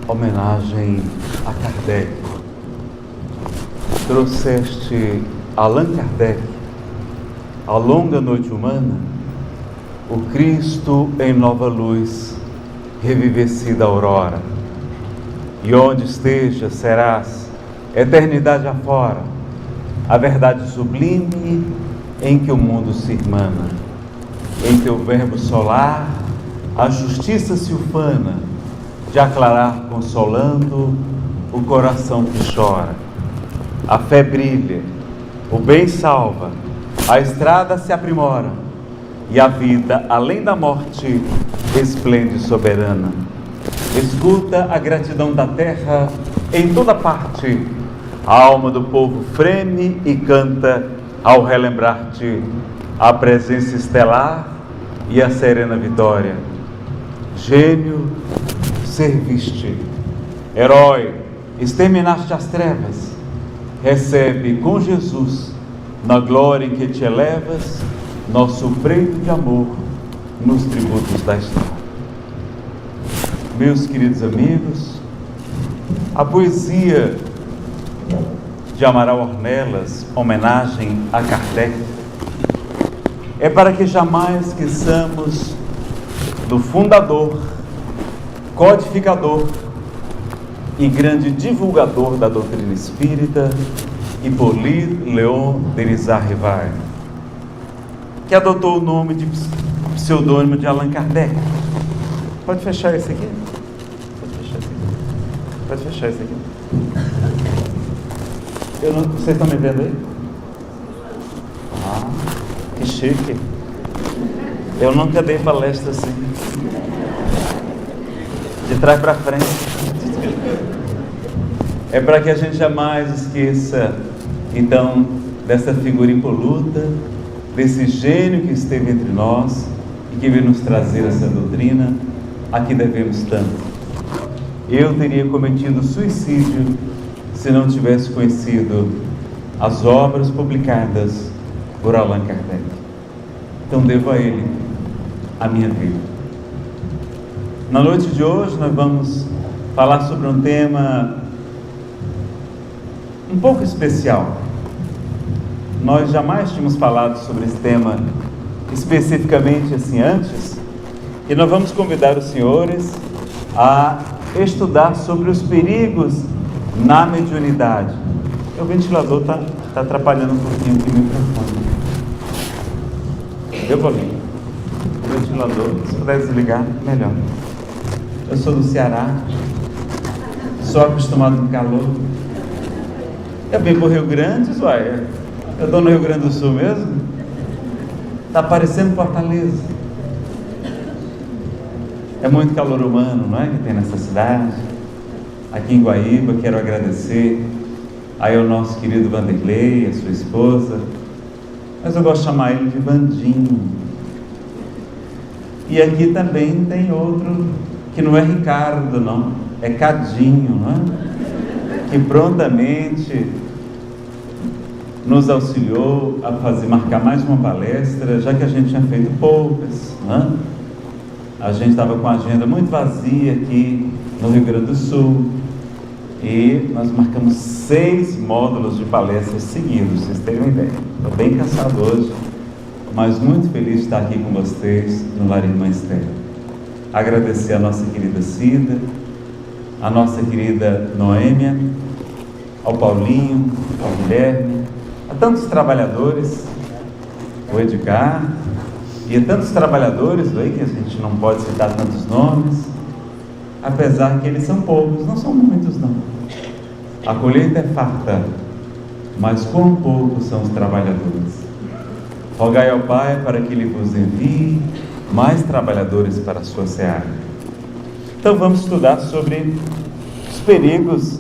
homenagem a Kardec. Trouxeste Allan Kardec, a longa noite humana, o Cristo em nova luz, revivecida aurora. E onde esteja serás, eternidade afora, a verdade sublime em que o mundo se irmana. Em teu verbo solar, a justiça se ufana, de aclarar consolando o coração que chora. A fé brilha, o bem salva, a estrada se aprimora, e a vida, além da morte, esplende soberana. Escuta a gratidão da terra em toda parte, a alma do povo freme e canta ao relembrar-te a presença estelar e a serena vitória. Gênio, serviste, herói, exterminaste as trevas, recebe com Jesus, na glória em que te elevas, nosso preito de amor nos tributos da história. Meus queridos amigos, a poesia de Amaral Ornelas, homenagem a Kardec, é para que jamais esqueçamos do fundador, codificador e grande divulgador da doutrina espírita, Hippolyte Léon Denisard Rivard, que adotou o nome de pseudônimo de Allan Kardec. Pode fechar esse aqui? Pode fechar esse aqui. Vocês estão me vendo aí? Ah, que chique. Eu nunca dei palestra assim, de trás para frente. É para que a gente jamais esqueça, então, dessa figura impoluta, desse gênio que esteve entre nós e que veio nos trazer essa doutrina a que devemos tanto. Eu teria cometido suicídio se não tivesse conhecido as obras publicadas por Allan Kardec. Então devo a ele a minha vida. Na noite de hoje nós vamos falar sobre um tema um pouco especial. Nós jamais tínhamos falado sobre esse tema especificamente assim antes, e nós vamos convidar os senhores a estudar sobre os perigos na mediunidade. O ventilador está atrapalhando um pouquinho aqui o microfone. Deu, Paulinho? O ventilador, se puder desligar, melhor. Eu sou do Ceará, sou acostumado com calor. Eu vim para o Rio Grande, uai. Eu estou no Rio Grande do Sul mesmo. Está parecendo Fortaleza. É muito calor humano, não é, que tem nessa cidade. Aqui em Guaíba, quero agradecer aí ao nosso querido Vanderlei, a sua esposa, mas eu gosto de chamar ele de Vandinho. E aqui também tem outro, que não é Ricardo não, é Cadinho, não é? Que prontamente nos auxiliou a marcar mais uma palestra, já que a gente tinha feito poucas, não é? A gente estava com a agenda muito vazia aqui no Rio Grande do Sul, e nós marcamos 6 módulos de palestras seguidos, vocês terem uma ideia. Estou bem cansado hoje, mas muito feliz de estar aqui com vocês no Lar Irmã Esther. Agradecer a nossa querida Cida, a nossa querida Noêmia, ao Paulinho, ao Guilherme, a tantos trabalhadores, o Edgar, e a tantos trabalhadores aí, que a gente não pode citar tantos nomes, apesar que eles são poucos, não são muitos não. A colheita é farta, mas quão poucos são os trabalhadores. Rogai ao Pai para que Ele vos envie mais trabalhadores para a sua seara. Então vamos estudar sobre os perigos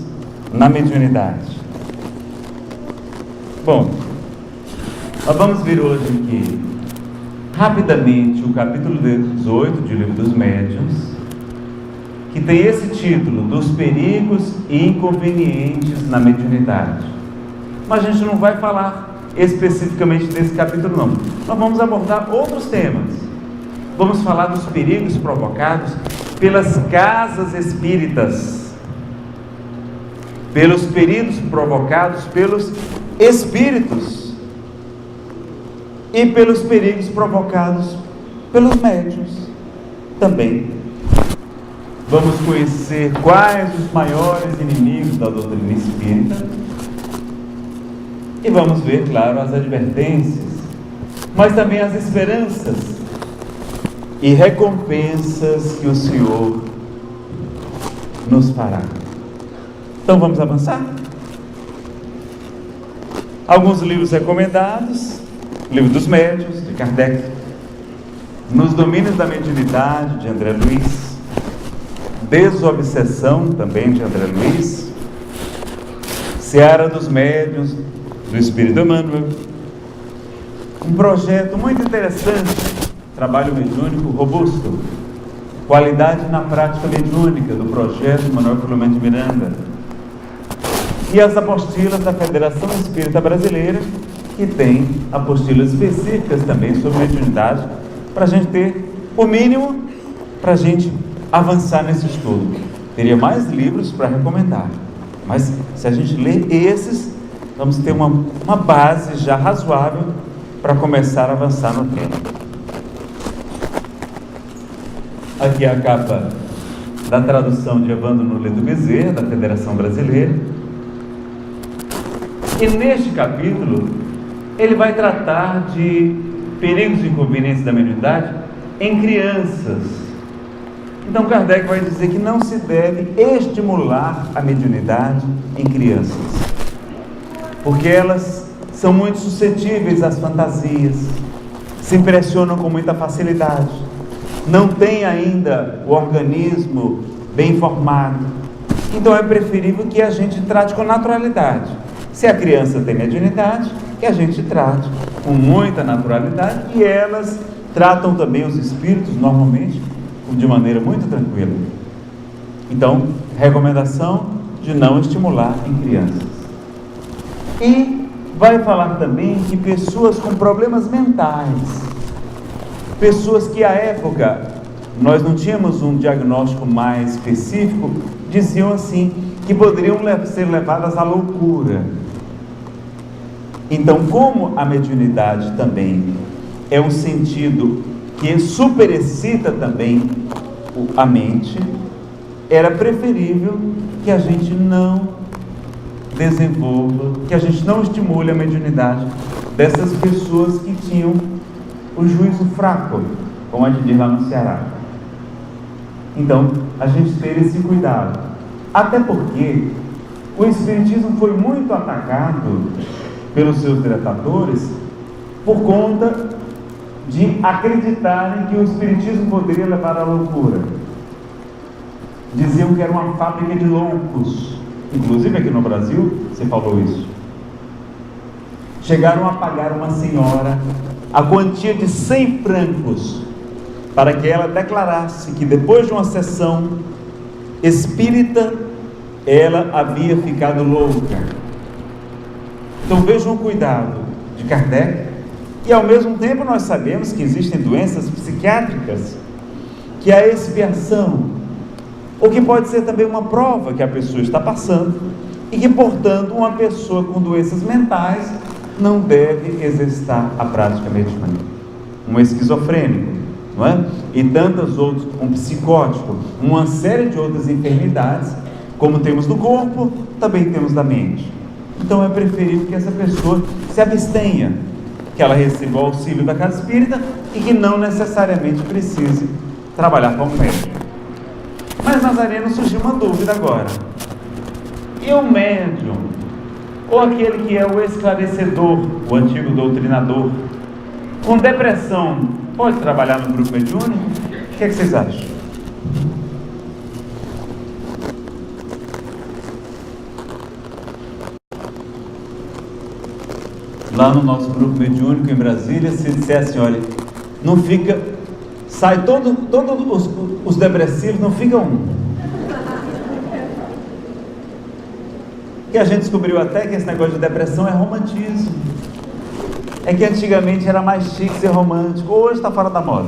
na mediunidade. Bom, nós vamos ver hoje aqui, rapidamente, o capítulo 18 do Livro dos Médiuns, que tem esse título, dos perigos e inconvenientes na mediunidade. Mas a gente não vai falar especificamente desse capítulo não. Nós vamos abordar outros temas. Vamos falar dos perigos provocados pelas casas espíritas, pelos perigos provocados pelos espíritos e pelos perigos provocados pelos médiuns também. Vamos conhecer quais os maiores inimigos da doutrina espírita e vamos ver, claro, as advertências, mas também as esperanças e recompensas que o Senhor nos fará. Então vamos avançar? Alguns livros recomendados: Livro dos Médiuns, de Kardec, Nos Domínios da Mediunidade, de André Luiz, Desobsessão, também de André Luiz, Seara dos Médiuns, do Espírito Emmanuel. Um projeto muito interessante, trabalho mediúnico robusto, Qualidade na Prática Mediúnica, do projeto Manuel Filomeno de Miranda. E as apostilas da Federação Espírita Brasileira, que tem apostilas específicas também sobre mediunidade, para a gente ter o mínimo, para a gente avançar nesse estudo. Teria mais livros para recomendar, mas se a gente ler esses, vamos ter uma base já razoável para começar a avançar no tema. Aqui é a capa da tradução de Evandro Noleto Bezerra, da Federação Brasileira. E neste capítulo, ele vai tratar de perigos e inconvenientes da mediunidade em crianças. Então Kardec vai dizer que não se deve estimular a mediunidade em crianças, porque elas são muito suscetíveis às fantasias, se impressionam com muita facilidade, não têm ainda o organismo bem formado. Então é preferível que a gente trate com naturalidade. Se a criança tem mediunidade, que a gente trate com muita naturalidade, e elas tratam também os espíritos normalmente de maneira muito tranquila. Então, recomendação de não estimular em crianças. E vai falar também que pessoas com problemas mentais, pessoas que à época nós não tínhamos um diagnóstico mais específico, diziam assim, que poderiam ser levadas à loucura. Então, como a mediunidade também é um sentido que superexcita também a mente, era preferível que a gente não desenvolva, que a gente não estimule a mediunidade dessas pessoas que tinham o juízo fraco, como a gente diz lá no Ceará. Então, a gente ter esse cuidado, até porque o Espiritismo foi muito atacado pelos seus detratores por conta de acreditarem que o Espiritismo poderia levar à loucura. Diziam que era uma fábrica de loucos. Inclusive aqui no Brasil se falou isso. Chegaram a pagar uma senhora a quantia de 100 francos para que ela declarasse que depois de uma sessão espírita ela havia ficado louca. Então vejam o cuidado de Kardec. E ao mesmo tempo nós sabemos que existem doenças psiquiátricas que a expiação, ou que pode ser também uma prova que a pessoa está passando, e que portanto uma pessoa com doenças mentais não deve exercitar a prática mediúnica. Um esquizofrênico, não é? E tantas outras, um psicótico, uma série de outras enfermidades, como temos do corpo, também temos da mente. Então é preferível que essa pessoa se abstenha, que ela receba o auxílio da casa espírita e que não necessariamente precise trabalhar como médium. Mas, Nazareno, surgiu uma dúvida agora. E o médium, ou aquele que é o esclarecedor, o antigo doutrinador, com depressão, pode trabalhar no grupo mediúnico? O que é que vocês acham? Lá no nosso grupo mediúnico em Brasília, se dissesse, olha, não fica, sai todos os depressivos, não fica um. Que a gente descobriu até que esse negócio de depressão é romantismo. É que antigamente era mais chique ser romântico, hoje está fora da moda.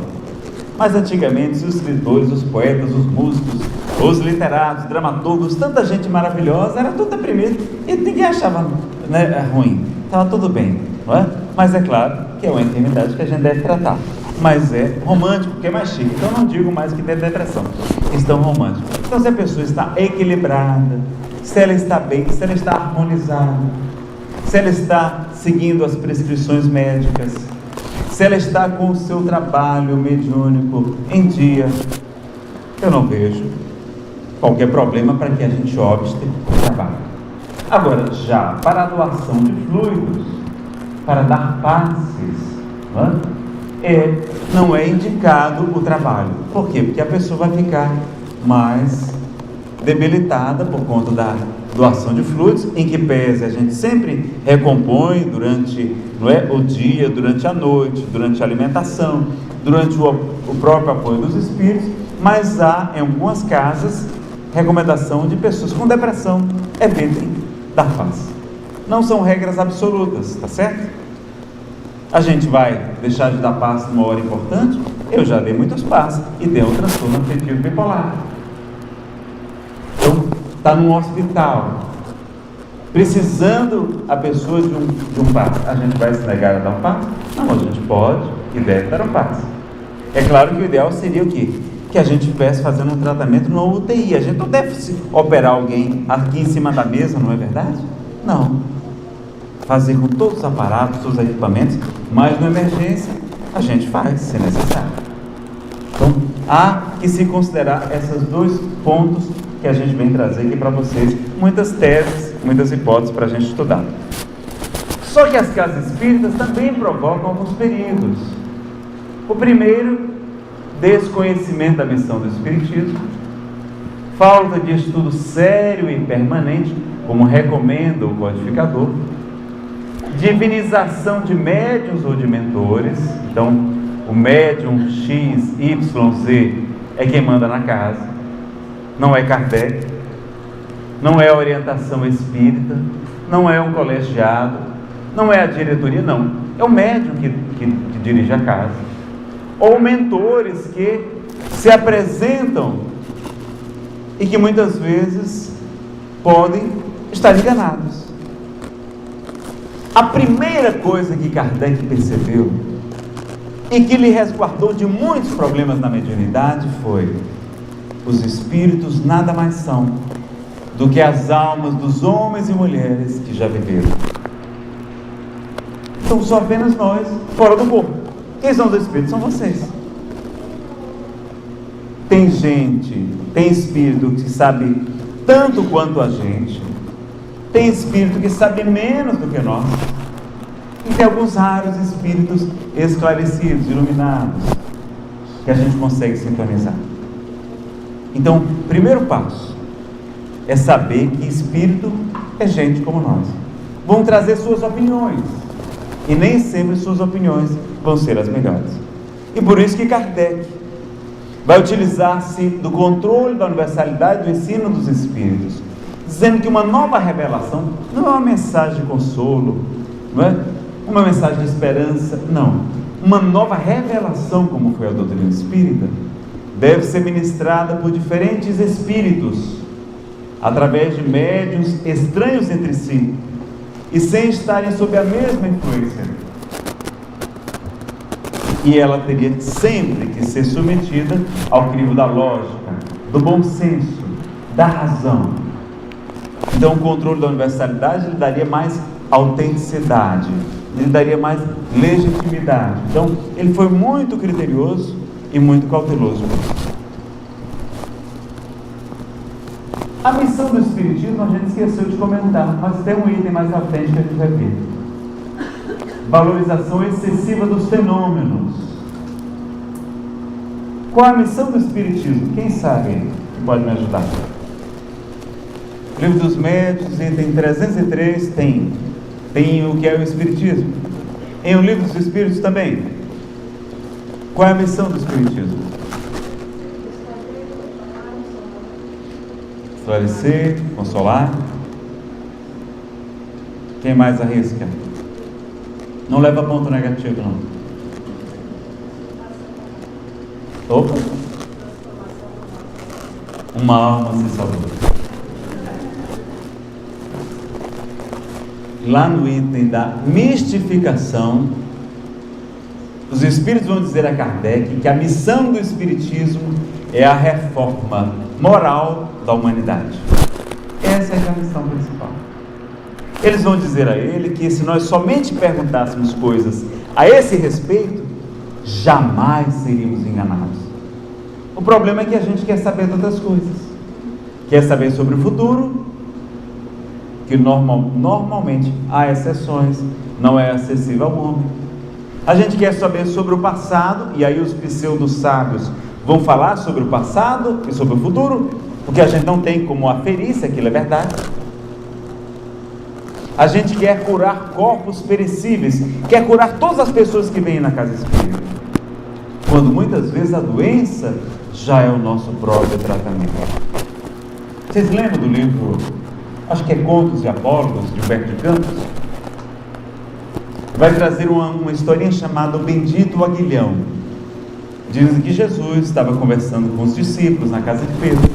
Mas antigamente os escritores, os poetas, os músicos Os literatos, dramaturgos, tanta gente maravilhosa, era tudo deprimido e ninguém achava, né, ruim, estava tudo bem, não é? Mas é claro que é uma enfermidade que a gente deve tratar, mas é romântico, que é mais chique, então não digo mais que tem depressão, questão romântica. Então, se a pessoa está equilibrada, se ela está bem, se ela está harmonizada, se ela está seguindo as prescrições médicas, se ela está com o seu trabalho mediúnico em dia, eu não vejo qualquer problema para que a gente opte por trabalho. Agora, já para a doação de fluidos, para dar passes, não é indicado o trabalho. Por quê? Porque a pessoa vai ficar mais debilitada por conta da doação de fluidos, em que pese a gente sempre recompõe durante, não é, o dia, durante a noite, durante a alimentação, durante o próprio apoio dos espíritos, mas há em algumas casas recomendação de pessoas com depressão evitem dar passe. Não são regras absolutas, tá certo? A gente vai deixar de dar passe numa hora importante? Eu já dei muitos passes e tenho um transtorno afetivo bipolar. Então, está num hospital, precisando a pessoa de um passe. A gente vai se negar a dar um passe? Não, a gente pode e deve dar um passe. É claro que o ideal seria o quê? Que a gente estivesse fazendo um tratamento no UTI. A gente não deve operar alguém aqui em cima da mesa, não é verdade? Não. Fazer com todos os aparatos, todos os equipamentos, mas na emergência a gente faz, se necessário. Então, há que se considerar esses dois pontos que a gente vem trazer aqui para vocês. Muitas teses, muitas hipóteses para a gente estudar. Só que as casas espíritas também provocam alguns perigos. O primeiro, desconhecimento da missão do Espiritismo, falta de estudo sério e permanente, como recomenda o codificador, divinização de médiuns ou de mentores. Então, o médium X, Y, Z é quem manda na casa, não é Kardec, não é a orientação espírita, não é um colegiado, não é a diretoria, não, é o médium que dirige a casa. Ou mentores que se apresentam e que muitas vezes podem estar enganados. A primeira coisa que Kardec percebeu e que lhe resguardou de muitos problemas na mediunidade foi: os espíritos nada mais são do que as almas dos homens e mulheres que já viveram. Então, só apenas nós, fora do corpo. Quem são os espíritos? São vocês. Tem gente, tem espírito que sabe tanto quanto a gente, tem espírito que sabe menos do que nós, e tem alguns raros espíritos esclarecidos, iluminados, que a gente consegue sintonizar. Então, o primeiro passo é saber que espírito é gente como nós. Vão trazer suas opiniões, e nem sempre suas opiniões vão ser as melhores. E por isso que Kardec vai utilizar-se do controle da universalidade do ensino dos espíritos, dizendo que uma nova revelação não é uma mensagem de consolo, não é uma mensagem de esperança, não. Uma nova revelação, como foi a doutrina espírita, deve ser ministrada por diferentes espíritos, através de médiuns estranhos entre si, e sem estarem sob a mesma influência. E ela teria sempre que ser submetida ao crivo da lógica, do bom senso, da razão. Então, o controle da universalidade lhe daria mais autenticidade, lhe daria mais legitimidade. Então, ele foi muito criterioso e muito cauteloso. A missão do Espiritismo a gente esqueceu de comentar, mas tem um item mais à frente que a gente repete: valorização excessiva dos fenômenos. Qual a missão do Espiritismo? Quem sabe que pode me ajudar? Livro dos Médiuns, item 303, tem o que é o Espiritismo. Em o Livro dos Espíritos também. Qual é a missão do Espiritismo? Esclarecer, consolar. Quem mais arrisca? Não leva ponto negativo, não. Opa! uma alma se salvou. Lá no item da mistificação, os espíritos vão dizer a Kardec que a missão do espiritismo é a reforma moral da humanidade. Essa é a missão principal. Eles vão dizer a ele que se nós somente perguntássemos coisas a esse respeito, jamais seríamos enganados. O problema é que a gente quer saber de outras coisas. Quer saber sobre o futuro, que normalmente há exceções, não é acessível ao homem. A gente quer saber sobre o passado, e aí os pseudo-sábios vão falar sobre o passado e sobre o futuro, porque a gente não tem como aferir se aquilo é verdade. A gente quer curar corpos perecíveis, quer curar todas as pessoas que vêm na casa espírita, quando muitas vezes a doença já é o nosso próprio tratamento. Vocês lembram do livro, acho que é Contos e Apólogos, de Humberto de Campos? Vai trazer uma historinha chamada O Bendito Aguilhão. Dizem que Jesus estava conversando com os discípulos na casa de Pedro.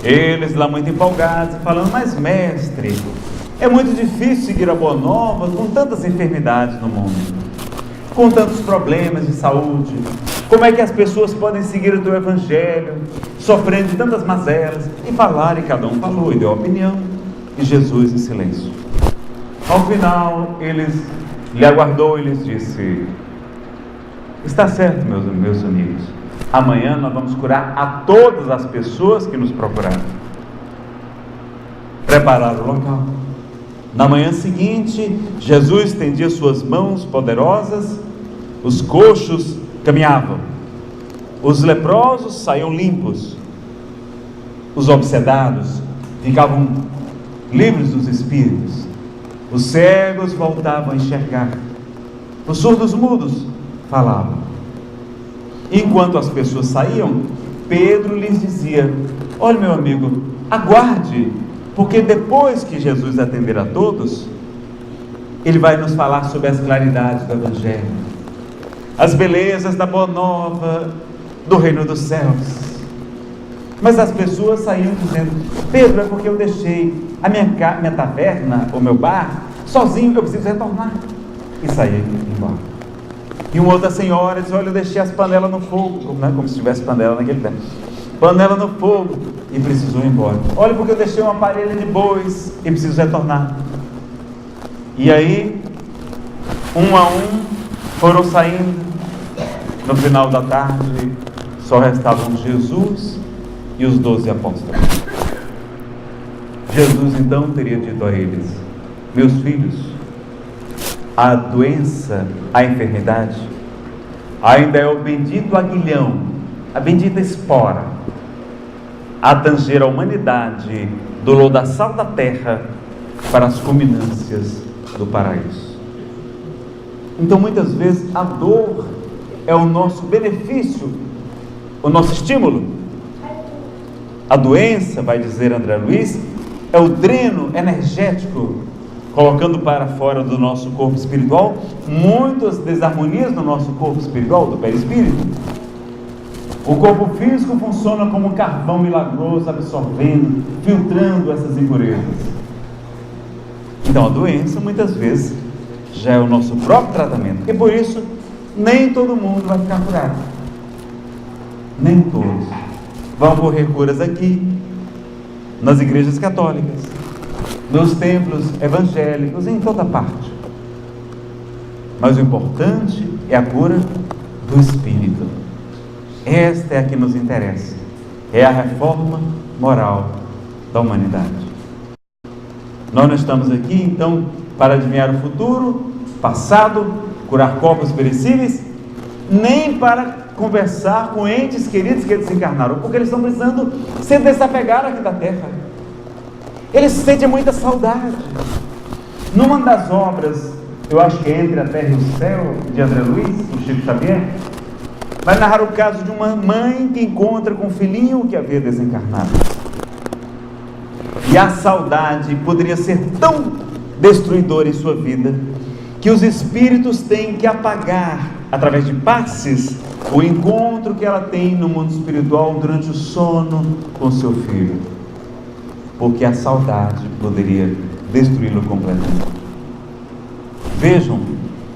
Eles lá muito empolgados, falando: mas mestre, é muito difícil seguir a boa nova com tantas enfermidades no mundo, com tantos problemas de saúde. Como é que as pessoas podem seguir o teu evangelho, sofrendo de tantas mazelas? E falaram, e cada um falou e deu a opinião, e Jesus em silêncio. Ao final, ele aguardou e lhes disse: está certo, meus amigos, amanhã nós vamos curar a todas as pessoas que nos procuraram. Prepararam o local. Na manhã seguinte, Jesus estendia suas mãos poderosas, os coxos caminhavam, os leprosos saíam limpos, os obsedados ficavam livres dos espíritos, os cegos voltavam a enxergar, os surdos mudos falavam. Enquanto as pessoas saíam, Pedro lhes dizia: olha, meu amigo, aguarde, porque depois que Jesus atender a todos, ele vai nos falar sobre as claridades do evangelho, as belezas da boa nova do reino dos céus. Mas as pessoas saíam dizendo: Pedro, é porque eu deixei a minha taverna, o meu bar, sozinho, eu preciso retornar. E saí embora. E uma outra senhora disse: olha, eu deixei as panelas no fogo, né? Como se tivesse panela naquele tempo, panela no fogo, e precisou ir embora. Olha, porque eu deixei uma parelha de bois e preciso retornar. E aí, um a um, foram saindo. No final da tarde, só restavam Jesus e os 12 apóstolos. Jesus então teria dito a eles: meus filhos, a doença, a enfermidade, ainda é o bendito aguilhão, a bendita espora, a tanger a humanidade do lodaçal da terra para as culminâncias do paraíso. Então, muitas vezes, a dor é o nosso benefício, o nosso estímulo. A doença, vai dizer André Luiz, é o dreno energético, colocando para fora do nosso corpo espiritual muitas desarmonias no nosso corpo espiritual, do perispírito. O corpo físico funciona como um carvão milagroso, absorvendo, filtrando essas impurezas. Então a doença muitas vezes já é o nosso próprio tratamento, e por isso nem todo mundo vai ficar curado, nem todos vão ocorrer curas aqui nas igrejas católicas, nos templos evangélicos, em toda parte. Mas o importante é a cura do espírito. Esta é a que nos interessa, é a reforma moral da humanidade. Nós não estamos aqui então para adivinhar o futuro, passado, curar corpos perecíveis, nem para conversar com entes queridos que desencarnaram, porque eles estão precisando se desapegar aqui da terra. Eles sentem muita saudade. Numa das obras, eu acho que é Entre a Terra e o Céu, de André Luiz, do Chico Xavier, vai narrar o caso de uma mãe que encontra com um filhinho que havia desencarnado. E a saudade poderia ser tão destruidora em sua vida, que os espíritos têm que apagar, através de passes, o encontro que ela tem no mundo espiritual durante o sono com seu filho, porque a saudade poderia destruí-lo completamente. Vejam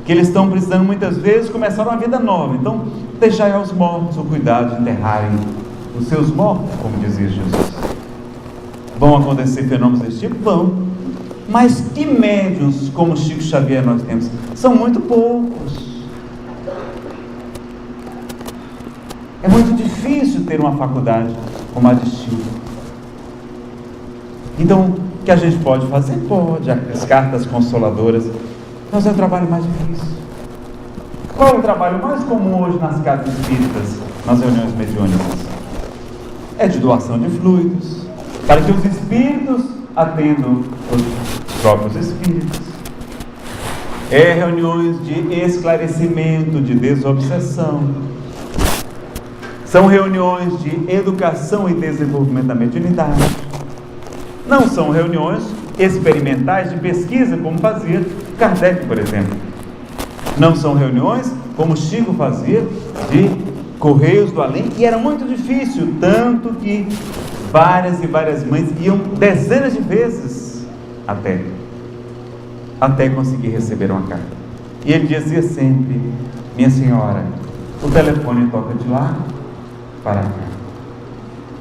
que eles estão precisando muitas vezes começar uma vida nova. Então, deixai aos mortos o cuidado de enterrarem os seus mortos, como dizia Jesus. Vão acontecer fenômenos desse tipo? Vão. Mas que médiuns como Chico Xavier nós temos? São muito poucos. É muito difícil ter uma faculdade como a de Chico. Então, o que a gente pode fazer? Pode. As cartas consoladoras. Mas é o trabalho mais difícil. Qual é o trabalho mais comum hoje nas casas espíritas, nas reuniões mediúnicas? É de doação de fluidos, para que os espíritos atendam os próprios espíritos. É reuniões de esclarecimento, de desobsessão. São reuniões de educação e desenvolvimento da mediunidade. Não são reuniões experimentais de pesquisa, como fazia Kardec, por exemplo. Não são reuniões como Chico fazia, de correios do além, e era muito difícil, tanto que várias e várias mães iam dezenas de vezes até conseguir receber uma carta. E ele dizia sempre: minha senhora, o telefone toca de lá para cá.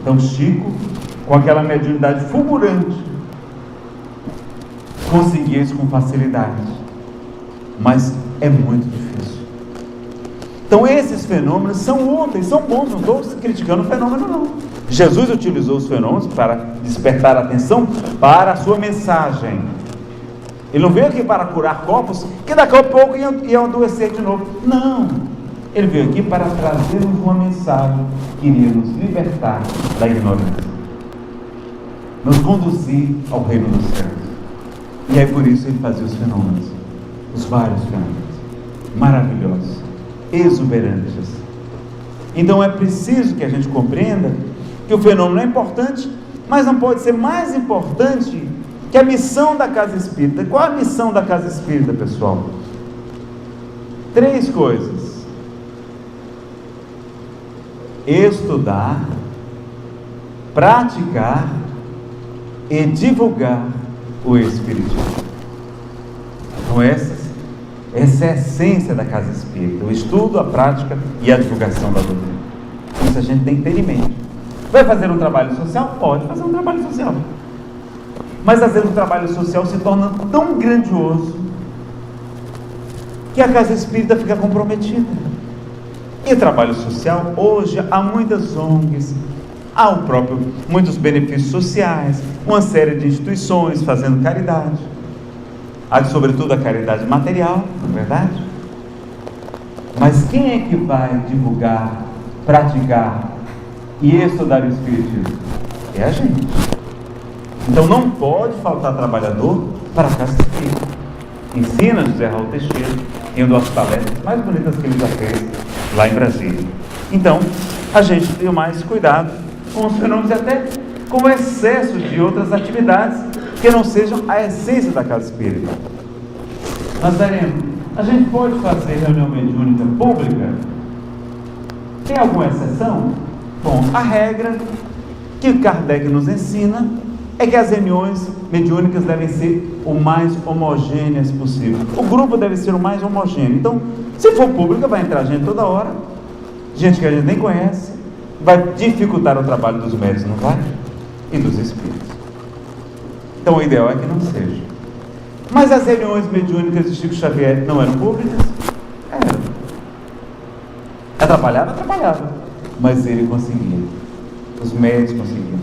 Então Chico, com aquela mediunidade fulgurante, conseguia isso com facilidade, mas é muito difícil. Então esses fenômenos são úteis, são bons, não estou criticando o fenômeno não. Jesus utilizou os fenômenos para despertar a atenção para a sua mensagem. Ele não veio aqui para curar corpos que daqui a pouco iam adoecer de novo. Não, ele veio aqui para trazer-nos uma mensagem que iria nos libertar da ignorância, nos conduzir ao reino dos céus. E é por isso ele fazia os fenômenos, os vários fenômenos maravilhosos, exuberantes. Então é preciso que a gente compreenda que o fenômeno é importante, mas não pode ser mais importante que a missão da casa espírita. Qual a missão da casa espírita, pessoal? 3 coisas: estudar, praticar e divulgar o Espiritismo. Então essa é a essência da casa espírita: o estudo, a prática e a divulgação da doutrina. Isso a gente tem que ter em mente. Vai fazer um trabalho social? Pode fazer um trabalho social, mas às vezes o trabalho social se torna tão grandioso que a casa espírita fica comprometida. E o trabalho social, hoje há muitas ONGs, há muitos benefícios sociais, uma série de instituições fazendo caridade, sobretudo a caridade material, não é verdade? Mas quem é que vai divulgar, praticar e estudar o Espiritismo? É a gente. Então não pode faltar trabalhador para a casa espírita. Ensina José Raul Teixeira em uma das palestras mais bonitas que ele já fez lá em Brasília. Então a gente tem mais cuidado com os fenômenos e até com o excesso de outras atividades que não sejam a essência da casa espírita. Nazareno, a gente pode fazer reunião mediúnica pública? Tem alguma exceção? Bom, a regra que Kardec nos ensina é que as reuniões mediúnicas devem ser o mais homogêneas possível. O grupo deve ser o mais homogêneo. Então, se for pública, vai entrar gente toda hora, gente que a gente nem conhece, vai dificultar o trabalho dos médiuns, não vai? E dos espíritos. Então o ideal é que não seja. Mas as reuniões mediúnicas de Chico Xavier não eram públicas? Eram. Atrapalhava, mas ele conseguia. Os médios conseguiam.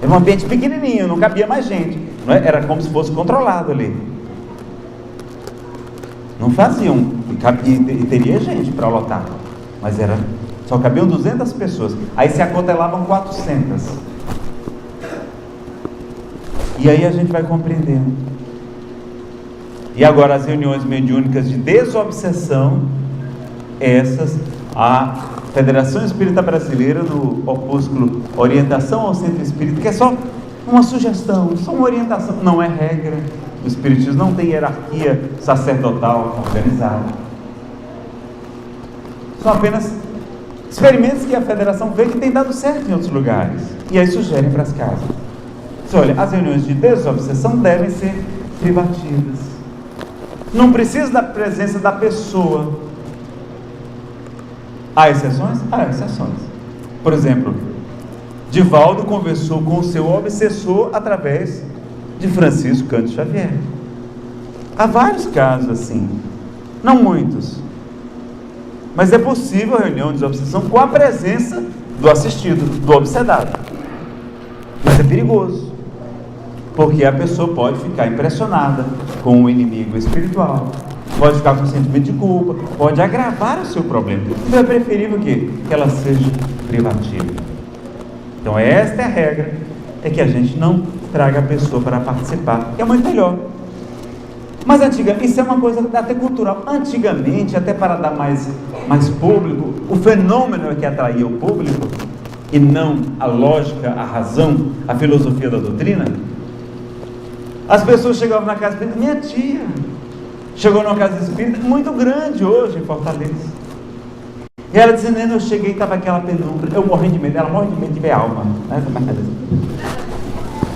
Era um ambiente pequenininho, não cabia mais gente, não é? Era como se fosse controlado ali. Não faziam, e teria gente para lotar, mas só cabiam 200 pessoas. Aí se acotelavam 400. E aí a gente vai compreendendo. E agora as reuniões mediúnicas de desobsessão, essas, a Federação Espírita Brasileira, no opúsculo Orientação ao Centro Espírita, que é só uma sugestão, só uma orientação, não é regra. O Espiritismo não tem hierarquia sacerdotal organizada. São apenas Experimentos que a federação vê que tem dado certo em outros lugares. E aí sugerem para as casas. Olha, as reuniões de desobsessão devem ser privativas. Não precisa da presença da pessoa. Há exceções? Há exceções. Por exemplo, Divaldo conversou com o seu obsessor através de Francisco Cândido Xavier. Há vários casos assim. Não muitos. Mas é possível a reunião de desobsessão com a presença do assistido, do obsedado. Mas é perigoso. Porque a pessoa pode ficar impressionada com o inimigo espiritual, pode ficar com sentimento de culpa, pode agravar o seu problema. Então é preferível que ela seja privativa. Então esta é a regra, é que a gente não traga a pessoa para participar, que é muito melhor. Mas isso é uma coisa até cultural. Antigamente, até para dar mais público, o fenômeno é que atraía o público, e não a lógica, a razão, a filosofia da doutrina. As pessoas chegavam na casa espírita. Minha tia chegou numa casa espírita muito grande hoje em Fortaleza, e ela dizendo: eu cheguei e estava aquela penumbra, eu morrendo de medo. Ela morre de medo de ver alma, né?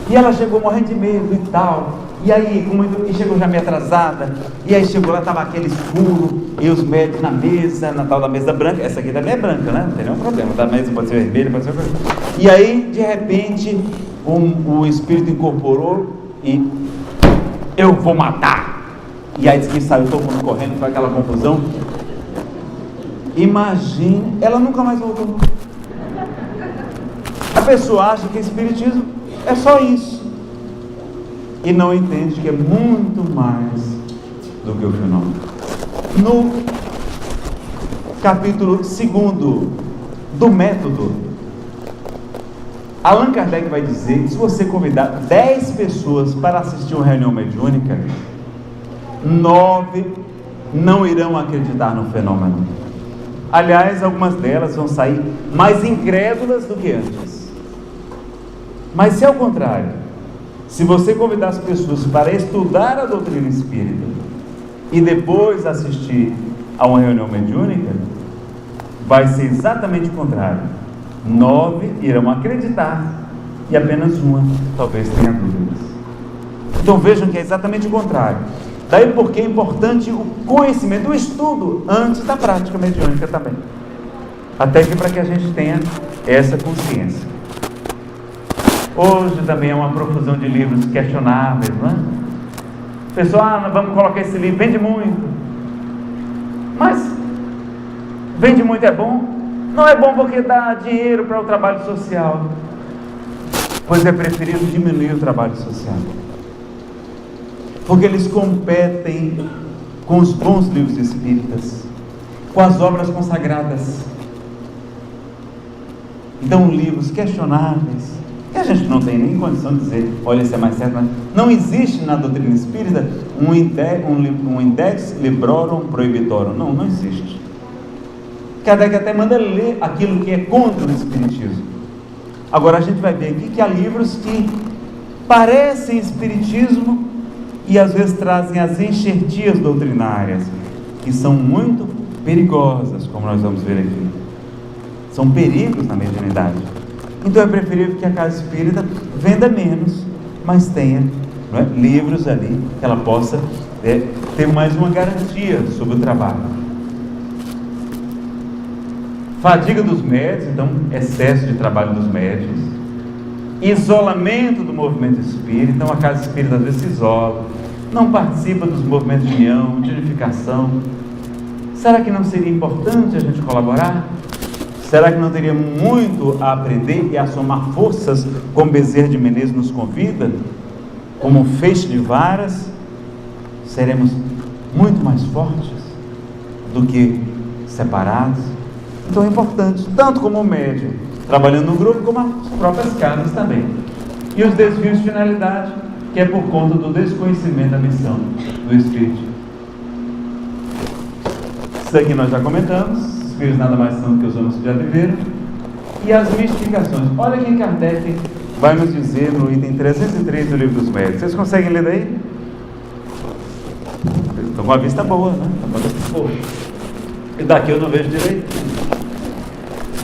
E ela chegou morrendo de medo e tal, e aí e chegou já meio atrasada, e aí chegou lá, estava aquele escuro, e os médicos na mesa, na tal da mesa branca. Essa aqui também é branca, né? Não tem nenhum problema, da mesa pode ser vermelha, pode ser coisa. E aí de repente o espírito incorporou e: eu vou matar. E aí diz que saiu todo mundo correndo, foi aquela confusão. Imagine, ela nunca mais voltou. A pessoa acha que espiritismo é só isso, e não entende que é muito mais do que o fenômeno. No capítulo 2 do método, Allan Kardec vai dizer que se você convidar 10 pessoas para assistir uma reunião mediúnica, 9 não irão acreditar no fenômeno. Aliás, algumas delas vão sair mais incrédulas do que antes. Mas se ao contrário, se você convidar as pessoas para estudar a doutrina espírita e depois assistir a uma reunião mediúnica, vai ser exatamente o contrário. 9 irão acreditar e apenas uma talvez tenha dúvidas. Então vejam que é exatamente o contrário. Daí porque é importante o conhecimento, o estudo antes da prática mediúnica também, até que para que a gente tenha essa consciência. Hoje também é uma profusão de livros questionáveis, não é? Pessoal, vamos colocar esse livro, vende muito. Mas vende muito é bom? Não é bom porque dá dinheiro para o trabalho social. Pois é preferível diminuir o trabalho social, porque eles competem com os bons livros espíritas, com as obras consagradas. Então livros questionáveis, que a gente não tem nem condição de dizer, olha, esse é mais certo. Não existe na doutrina espírita um index librorum prohibitorum. Não existe. Kardec até manda ler aquilo que é contra o espiritismo. Agora a gente vai ver aqui que há livros que parecem espiritismo e às vezes trazem as enxertias doutrinárias, que são muito perigosas, como nós vamos ver aqui. São perigos na mediunidade. Então é preferível que a casa espírita venda menos, mas tenha, não é, livros ali, que ela possa ter mais uma garantia sobre o trabalho. Fadiga dos médios, então excesso de trabalho dos médios. Isolamento do movimento espírita, então a casa espírita às vezes se isola, não participa dos movimentos de união, de unificação. Será que não seria importante a gente colaborar? Será que não teria muito a aprender e a somar forças, como Bezerra de Menezes nos convida? Como um feixe de varas, seremos muito mais fortes do que separados. Então é importante, tanto como o médium, trabalhando no grupo, como as próprias casas também. E os desvios de finalidade, que é por conta do desconhecimento da missão do Espírito. Isso aqui nós já comentamos. Os Espíritos nada mais são do que os homens que já viveram. E as mistificações. Olha quem Kardec vai nos dizer no item 303 do Livro dos Médiuns. Vocês conseguem ler daí? Estão com a vista boa, né? Estão com a vista boa. E daqui eu não vejo direito.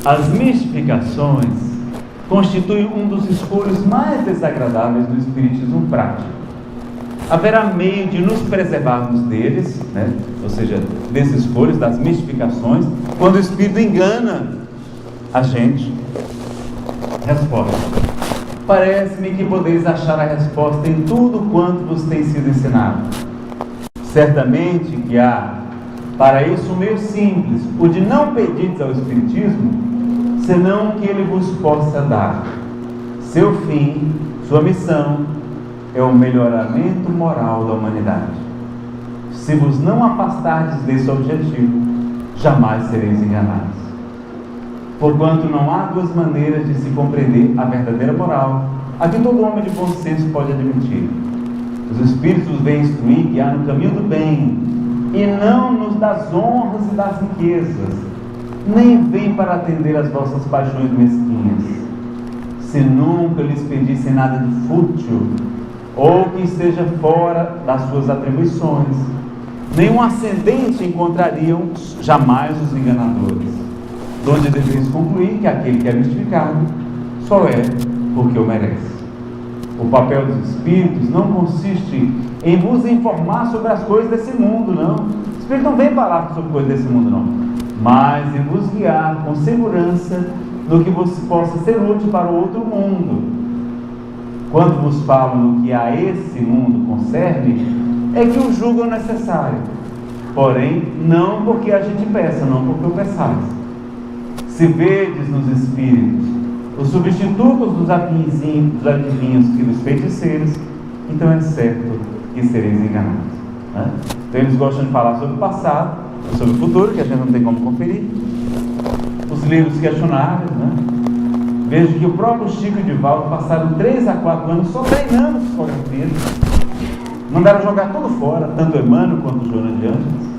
As mistificações constituem um dos escolhos mais desagradáveis do espiritismo prático. Haverá meio de nos preservarmos deles, ou seja, desses escolhos, das mistificações, quando o Espírito engana a gente. Resposta: parece-me que podeis achar a resposta em tudo quanto vos tem sido ensinado. Certamente que há para isso um meio simples, o de não pedirdes ao Espiritismo, senão que ele vos possa dar. Seu fim, sua missão, é o melhoramento moral da humanidade. Se vos não afastardes desse objetivo, jamais sereis enganados. Porquanto não há duas maneiras de se compreender a verdadeira moral, a que todo homem de bom senso pode admitir. Os Espíritos os vêm instruir e guiar no caminho do bem, e não nos das honras e das riquezas, nem vêm para atender às vossas paixões mesquinhas. Se nunca lhes pedissem nada de fútil, ou que esteja fora das suas atribuições, nenhum ascendente encontrariam jamais os enganadores, donde deveis concluir que aquele que é mistificado só é porque o merece. O papel dos Espíritos não consiste em vos informar sobre as coisas desse mundo, não. O Espírito não vem falar sobre coisas desse mundo, não, mas em vos guiar com segurança no que você possa ser útil para o outro mundo. Quando vos falam no que a esse mundo concerne, é que o julgam necessário, porém não porque a gente peça, não porque o peçais. Se vedes nos Espíritos os substitutos dos adivinhos e dos feiticeiros, então é certo que sereis enganados. Então eles gostam de falar sobre o passado, sobre o futuro, que a gente não tem como conferir. Os livros questionários, Vejo que o próprio Chico e Divaldo passaram 3 a 4 anos só treinando psicografia. Mandaram jogar tudo fora, tanto Emmanuel quanto Joana de Ângeles.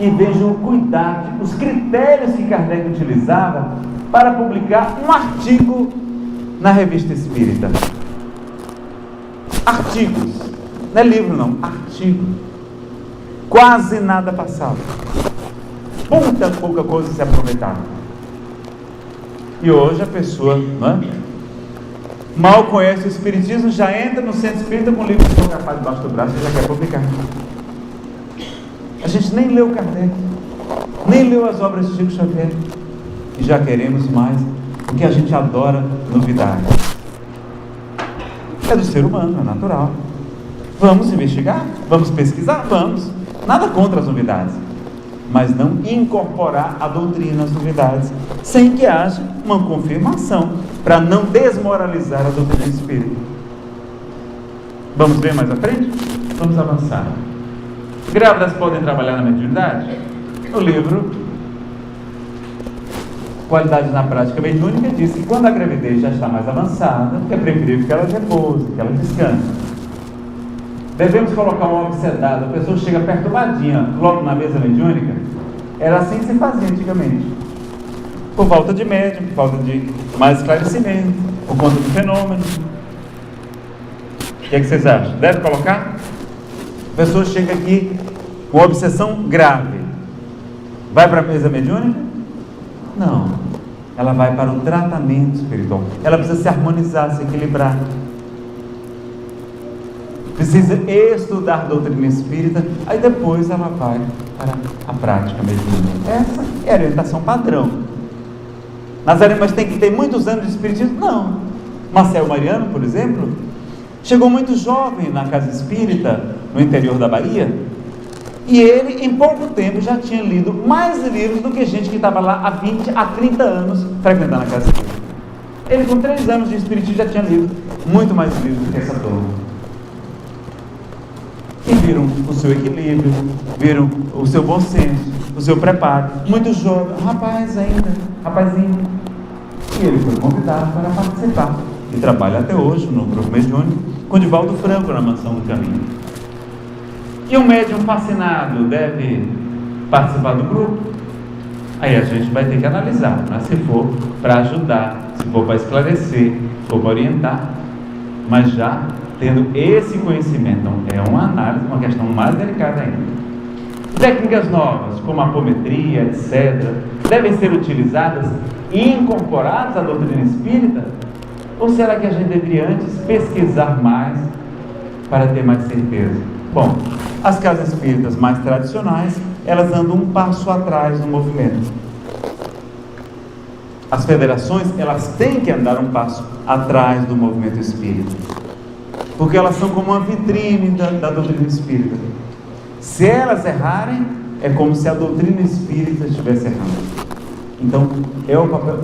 E vejo o cuidado, os critérios que Kardec utilizava para publicar um artigo na Revista Espírita. Artigos, não é livro não, artigo. Quase nada passava. Muita pouca coisa se aproveitava. E hoje a pessoa mal conhece o Espiritismo, já entra no centro espírita com o livro fotografado debaixo do braço e já quer publicar. A gente nem leu Kardec, nem leu as obras de Chico Xavier, e já queremos mais, porque a gente adora novidade. É do ser humano, é natural. Vamos investigar, vamos pesquisar, vamos. Nada contra as novidades, mas não incorporar a doutrina às novidades, sem que haja uma confirmação, para não desmoralizar a doutrina espírita. Vamos ver mais à frente? Vamos avançar. Grávidas podem trabalhar na mediunidade? O livro Qualidades na Prática Mediúnica diz que quando a gravidez já está mais avançada, é preferível que ela repouse, que ela descanse. Devemos colocar um homem sedado, a pessoa chega perturbadinha, logo na mesa mediúnica. Era assim que se fazia antigamente, por falta de médium, por falta de mais esclarecimento, por conta do fenômeno. O que é que vocês acham? Deve colocar? A pessoa chega aqui com obsessão grave, vai para a mesa mediúnica? Não, ela vai para o tratamento espiritual. Ela precisa se harmonizar, se equilibrar, precisa estudar a doutrina espírita, aí depois ela vai para a prática mediúnica. Essa é a orientação padrão. Nazaré, mas tem que ter muitos anos de espiritismo? Não. Marcel Mariano, por exemplo, chegou muito jovem na casa espírita no interior da Bahia, e ele em pouco tempo já tinha lido mais livros do que gente que estava lá há 20, há 30 anos frequentando a casa espírita. Ele com 3 anos de espiritismo já tinha lido muito mais livros do que essa turma. E viram o seu equilíbrio, viram o seu bom senso, o seu preparo. Muito jovem, rapazinho. E ele foi convidado para participar. E trabalha até hoje no grupo mediúnico com Divaldo Franco na Mansão do Caminho. E um médium fascinado deve participar do grupo? Aí a gente vai ter que analisar, se for para ajudar, se for para esclarecer, se for para orientar, mas já tendo esse conhecimento. Então, é uma análise, uma questão mais delicada ainda. Técnicas novas, como a apometria, etc., devem ser utilizadas e incorporadas à doutrina espírita? Ou será que a gente deveria antes pesquisar mais para ter mais certeza? Bom, as casas espíritas mais tradicionais, elas andam um passo atrás do movimento. As federações, elas têm que andar um passo atrás do movimento espírita, porque elas são como uma vitrine da doutrina espírita. Se elas errarem, é como se a doutrina espírita estivesse errando. Então,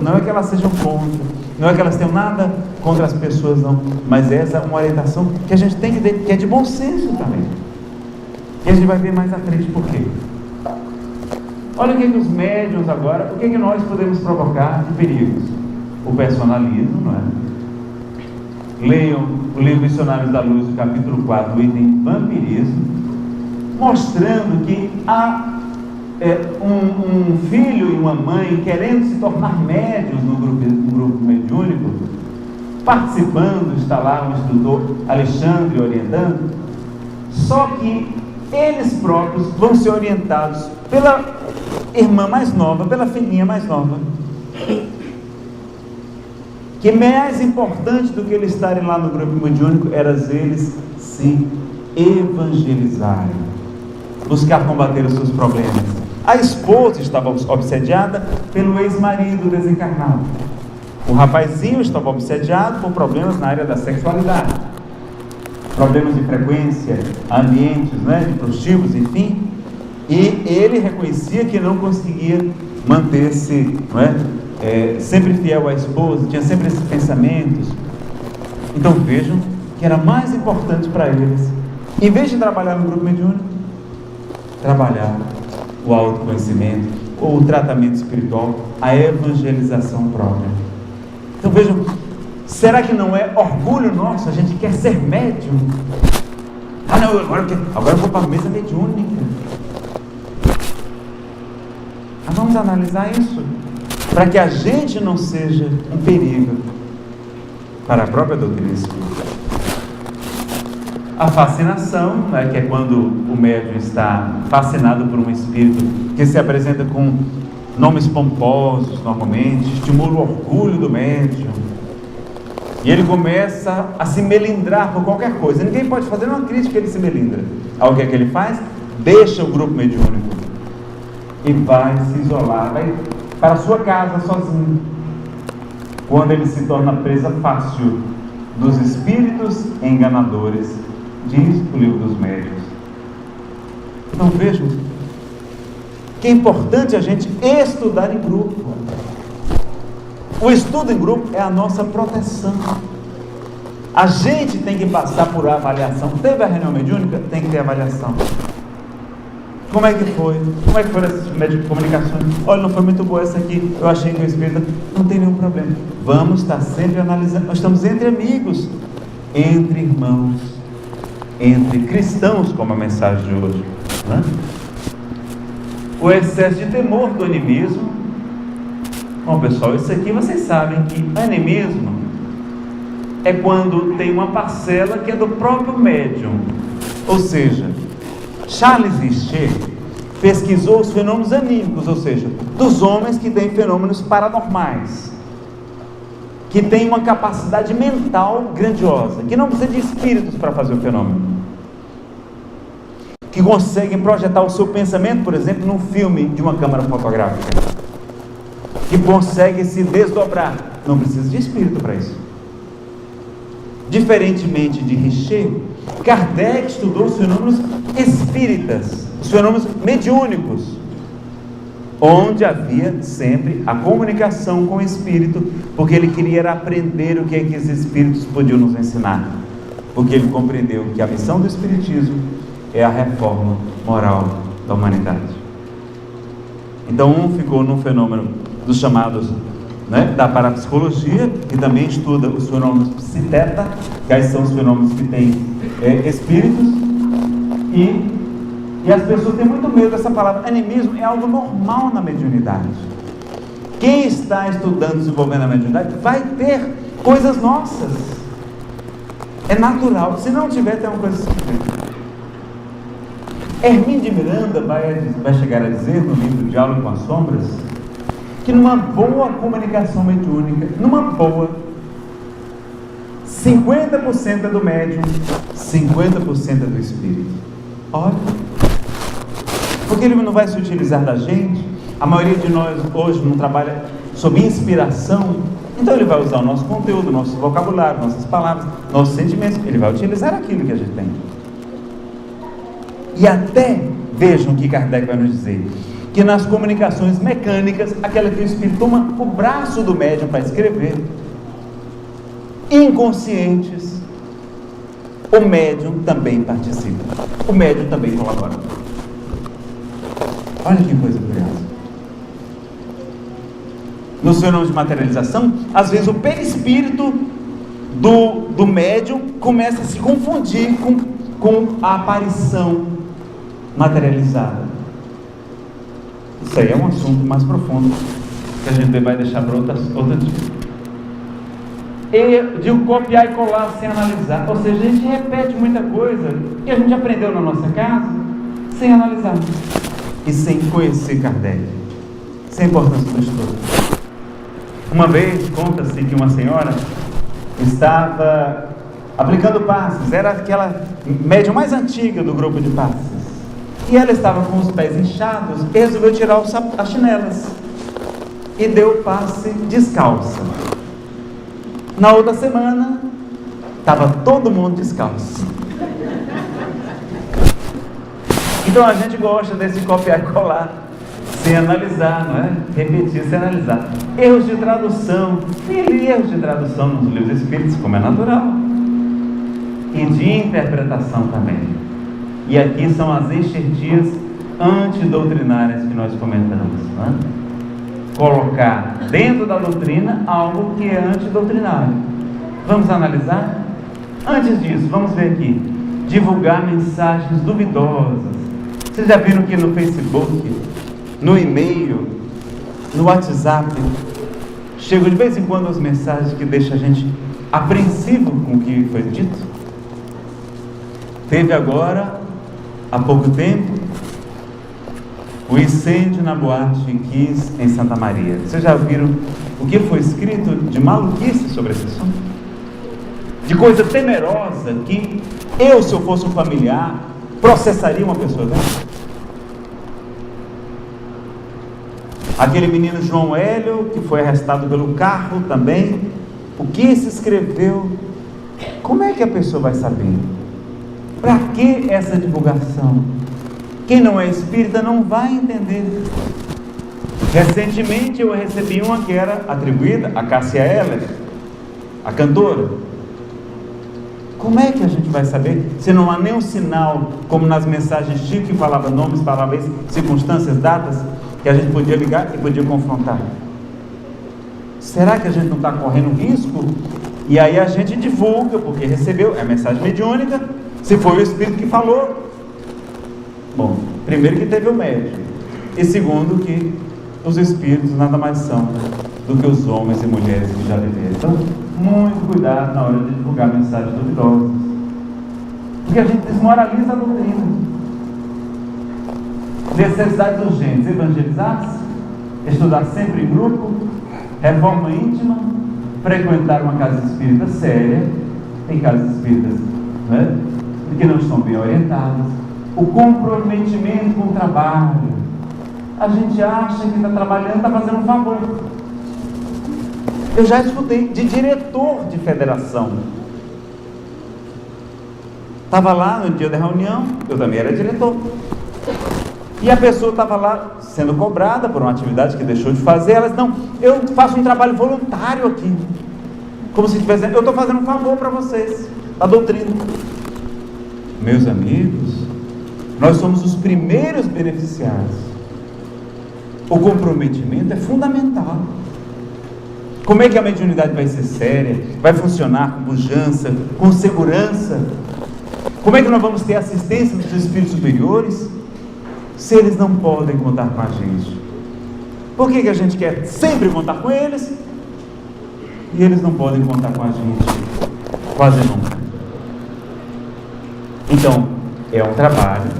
não é que elas sejam contra, não é que elas tenham nada contra as pessoas, não, mas essa é uma orientação que a gente tem que ter, que é de bom senso também. E a gente vai ver mais à frente por quê. Olha o que os médiuns agora, o que nós podemos provocar de perigos? O personalismo, não é? Leiam o livro Missionários da Luz, o capítulo 4, o item vampirismo, mostrando que há um filho e uma mãe querendo se tornar médiuns no grupo mediúnico, participando, está lá o instrutor Alexandre orientando, só que eles próprios vão ser orientados pela irmã mais nova, pela filhinha mais nova, que mais importante do que eles estarem lá no grupo mediúnico era eles se evangelizarem, buscar combater os seus problemas. A esposa estava obsediada pelo ex-marido desencarnado. O rapazinho estava obsediado por problemas na área da sexualidade, problemas de frequência, ambientes, de prostíbulos, enfim. E ele reconhecia que não conseguia manter-se, sempre fiel à esposa, tinha sempre esses pensamentos. Então vejam que era mais importante para eles, em vez de trabalhar no grupo mediúnico, trabalhar o autoconhecimento, ou o tratamento espiritual, a evangelização própria. Então vejam, será que não é orgulho nosso? A gente quer ser médium. Não, agora eu vou para a mesa mediúnica. Mas vamos analisar isso, para que a gente não seja um perigo para a própria doutrina espírita. A fascinação, que é quando o médium está fascinado por um espírito que se apresenta com nomes pomposos, normalmente, estimula o orgulho do médium, e ele começa a se melindrar por qualquer coisa. Ninguém pode fazer uma crítica, ele se melindra. Aí o que é que ele faz? Deixa o grupo mediúnico e vai se isolar, vai para a sua casa sozinho, quando ele se torna presa fácil dos espíritos enganadores, diz o livro dos médiuns. Então vejam que é importante a gente estudar em grupo. O estudo em grupo é a nossa proteção. A gente tem que passar por avaliação. Teve a reunião mediúnica? Tem que ter avaliação. Como é que foi? Como é que foram essas médias de comunicações? Olha, não foi muito boa essa aqui, eu achei que o espírito não tem nenhum problema. Vamos estar sempre analisando. Nós estamos entre amigos, entre irmãos, entre cristãos, como a mensagem de hoje, O excesso de temor do animismo. Bom, pessoal, isso aqui vocês sabem que animismo é quando tem uma parcela que é do próprio médium. Ou seja, Charles Richer pesquisou os fenômenos anímicos, ou seja, dos homens que têm fenômenos paranormais, que têm uma capacidade mental grandiosa, que não precisa de espíritos para fazer o fenômeno, que conseguem projetar o seu pensamento, por exemplo, num filme de uma câmara fotográfica, que conseguem se desdobrar, não precisa de espírito para isso. Diferentemente de Richer, Kardec estudou os fenômenos espíritas, os fenômenos mediúnicos, onde havia sempre a comunicação com o espírito, porque ele queria aprender o que é que esses espíritos podiam nos ensinar, porque ele compreendeu que a missão do espiritismo é a reforma moral da humanidade. Então um ficou no fenômeno dos chamados, da parapsicologia, que também estuda os fenômenos psiteta, que aí são os fenômenos que têm espíritos, e as pessoas têm muito medo dessa palavra. Animismo é algo normal na mediunidade. Quem está estudando, desenvolvendo a mediunidade, vai ter coisas nossas. É natural. Se não tiver, tem uma coisa assim. Hermínio de Miranda vai chegar a dizer no livro Diálogo com as Sombras, que numa boa comunicação mediúnica, numa boa, 50% é do médium, 50% é do espírito. Olha, porque ele não vai se utilizar da gente. A maioria de nós hoje não trabalha sob inspiração, então ele vai usar o nosso conteúdo, nosso vocabulário, nossas palavras, nossos sentimentos. Ele vai utilizar aquilo que a gente tem. E até, vejam o que Kardec vai nos dizer, que nas comunicações mecânicas, aquela que o espírito toma o braço do médium para escrever, inconscientes, o médium também participa, o médium também colabora. Olha que coisa curiosa. Nos fenômenos de materialização, às vezes o perispírito do médium começa a se confundir com a aparição materializada. Isso aí é um assunto mais profundo que a gente vai deixar para outro dia. De copiar e colar sem analisar, ou seja, a gente repete muita coisa que a gente aprendeu na nossa casa sem analisar e sem conhecer Kardec. Isso é a importância do estudo. Uma vez, conta-se que uma senhora estava aplicando passes, era aquela médium mais antiga do grupo de passes, e ela estava com os pés inchados e resolveu tirar as chinelas e deu o passe descalça. Na outra semana estava todo mundo descalço. Então a gente gosta desse copiar e colar sem analisar, não é? Repetir sem analisar. Erros de tradução, erros de tradução nos livros espíritos, como é natural, e de interpretação também. E aqui são as enxertias antidoutrinárias que nós comentamos, não é? Colocar dentro da doutrina algo que é antidoutrinário. Vamos analisar? Antes disso, vamos ver aqui. Divulgar mensagens duvidosas. Vocês já viram que no Facebook, no e-mail, no WhatsApp, chegam de vez em quando as mensagens que deixam a gente apreensivo com o que foi dito? Teve agora, há pouco tempo, o incêndio na Boate Kiss em Santa Maria. Vocês já viram o que foi escrito de maluquice sobre esse assunto? De coisa temerosa que eu, se eu fosse um familiar, processaria uma pessoa dessa? Aquele menino João Hélio, que foi arrestado pelo carro também, o que se escreveu? Como é que a pessoa vai saber? Para que essa divulgação? Quem não é espírita não vai entender. Recentemente eu recebi uma que era atribuída a Cássia Eller, a cantora. Como é que a gente vai saber se não há nenhum sinal, como nas mensagens Chico, que falava nomes, falava circunstâncias, datas, que a gente podia ligar e podia confrontar? Será que a gente não está correndo risco? E aí a gente divulga, porque recebeu, é mensagem mediúnica, se foi o espírito que falou. Bom, primeiro que teve o médium, e segundo que os espíritos nada mais são do que os homens e mulheres que já viveram. Então, muito cuidado na hora de divulgar mensagens duvidosas, porque a gente desmoraliza a doutrina. Necessidades urgentes: evangelizar-se, estudar sempre em grupo, reforma íntima, frequentar uma casa espírita séria. Tem casas espíritas, né, que não estão bem orientadas. O comprometimento com o trabalho. A gente acha que está trabalhando, está fazendo um favor. Eu já escutei de diretor de federação. Estava lá no dia da reunião, eu também era diretor. E a pessoa estava lá sendo cobrada por uma atividade que deixou de fazer. Ela disse: não, eu faço um trabalho voluntário aqui. Como se estivesse dizendo: eu estou fazendo um favor para vocês, a doutrina. Meus amigos, nós somos os primeiros beneficiados. O comprometimento é fundamental. Como é que a mediunidade vai ser séria? Vai funcionar com pujança, com segurança? Como é que nós vamos ter assistência dos espíritos superiores, se eles não podem contar com a gente? Por que a gente quer sempre contar com eles e eles não podem contar com a gente quase nunca? Então, é um trabalho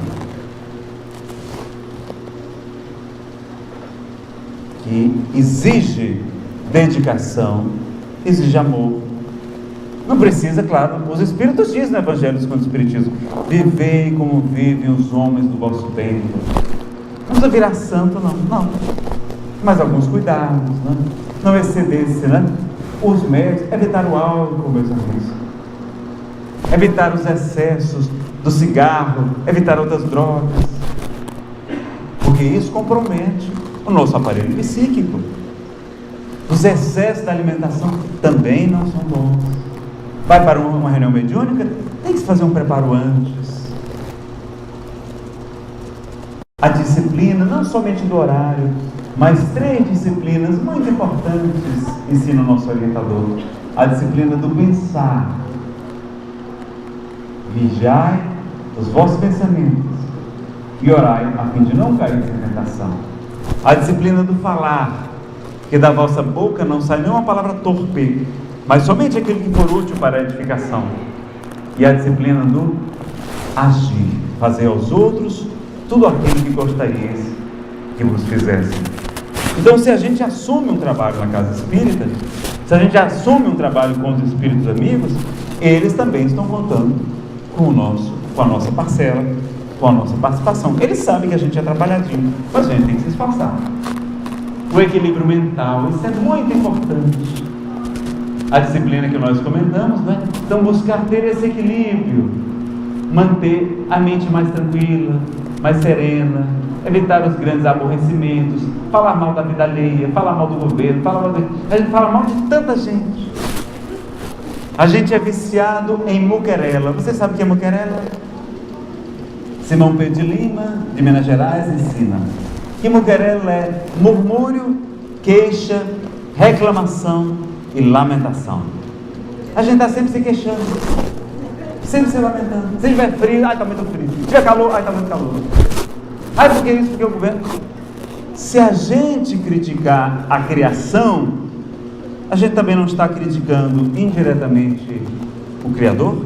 que exige dedicação, exige amor. Não precisa, claro, os Espíritos dizem no Evangelho segundo o Espiritismo: vivei como vivem os homens do vosso tempo. Não precisa virar santo, não. Mas alguns cuidados, né? Não exceder-se, né? Os médicos, evitar o álcool, meus amigos. Evitar os excessos do cigarro, evitar outras drogas. Porque isso compromete o nosso aparelho psíquico. Os excessos da alimentação também não são bons. Vai para uma reunião mediúnica, tem que se fazer um preparo antes. A disciplina, não somente do horário, mas 3 disciplinas muito importantes ensina o nosso orientador. A disciplina do pensar. Vigiai os vossos pensamentos e orai a fim de não cair em tentação. A disciplina do falar, que da vossa boca não sai nenhuma palavra torpe, mas somente aquilo que for útil para a edificação. E a disciplina do agir, fazer aos outros tudo aquilo que gostarias que vos fizessem. Então, se a gente assume um trabalho na casa espírita, se a gente assume um trabalho com os espíritos amigos, eles também estão contando com a nossa parcela, com a nossa participação. Eles sabem que a gente é trabalhadinho, mas a gente tem que se esforçar. O equilíbrio mental, isso é muito importante. A disciplina que nós comentamos, né? Então, buscar ter esse equilíbrio, manter a mente mais tranquila, mais serena, evitar os grandes aborrecimentos, falar mal da vida alheia, falar mal do governo, a gente fala mal de tanta gente. A gente é viciado em muquerela. Você sabe o que é muquerela? Simão Pedro de Lima, de Minas Gerais, ensina que muquerela é murmúrio, queixa, reclamação e lamentação. A gente está sempre se queixando, sempre se lamentando. Se tiver frio, ai, está muito frio. Se tiver calor, ai, está muito calor. Ai, por que isso? Porque o governo... Se a gente criticar a criação, a gente também não está criticando indiretamente o Criador?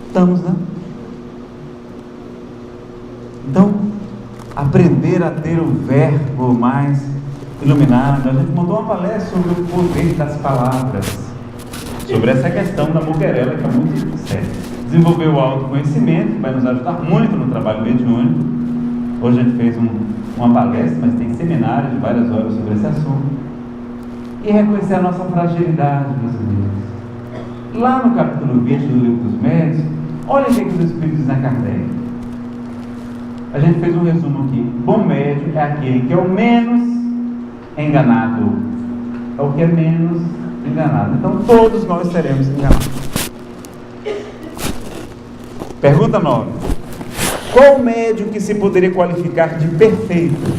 Estamos, né? Então, aprender a ter o verbo mais iluminado. A gente montou uma palestra sobre o poder das palavras, sobre essa questão da muquerela, que é muito séria. Desenvolver o autoconhecimento, que vai nos ajudar muito no trabalho mediúnico. Hoje a gente fez uma palestra, mas tem seminários de várias horas sobre esse assunto. E reconhecer a nossa fragilidade, meus amigos. Lá no capítulo 20 do Livro dos Médiuns, olha o que os Espíritos dizem a Kardec. A gente fez um resumo aqui. Bom médium é aquele que é o menos enganado. É o que é menos enganado. Então todos nós seremos enganados. Pergunta 9. Qual médium que se poderia qualificar de perfeito?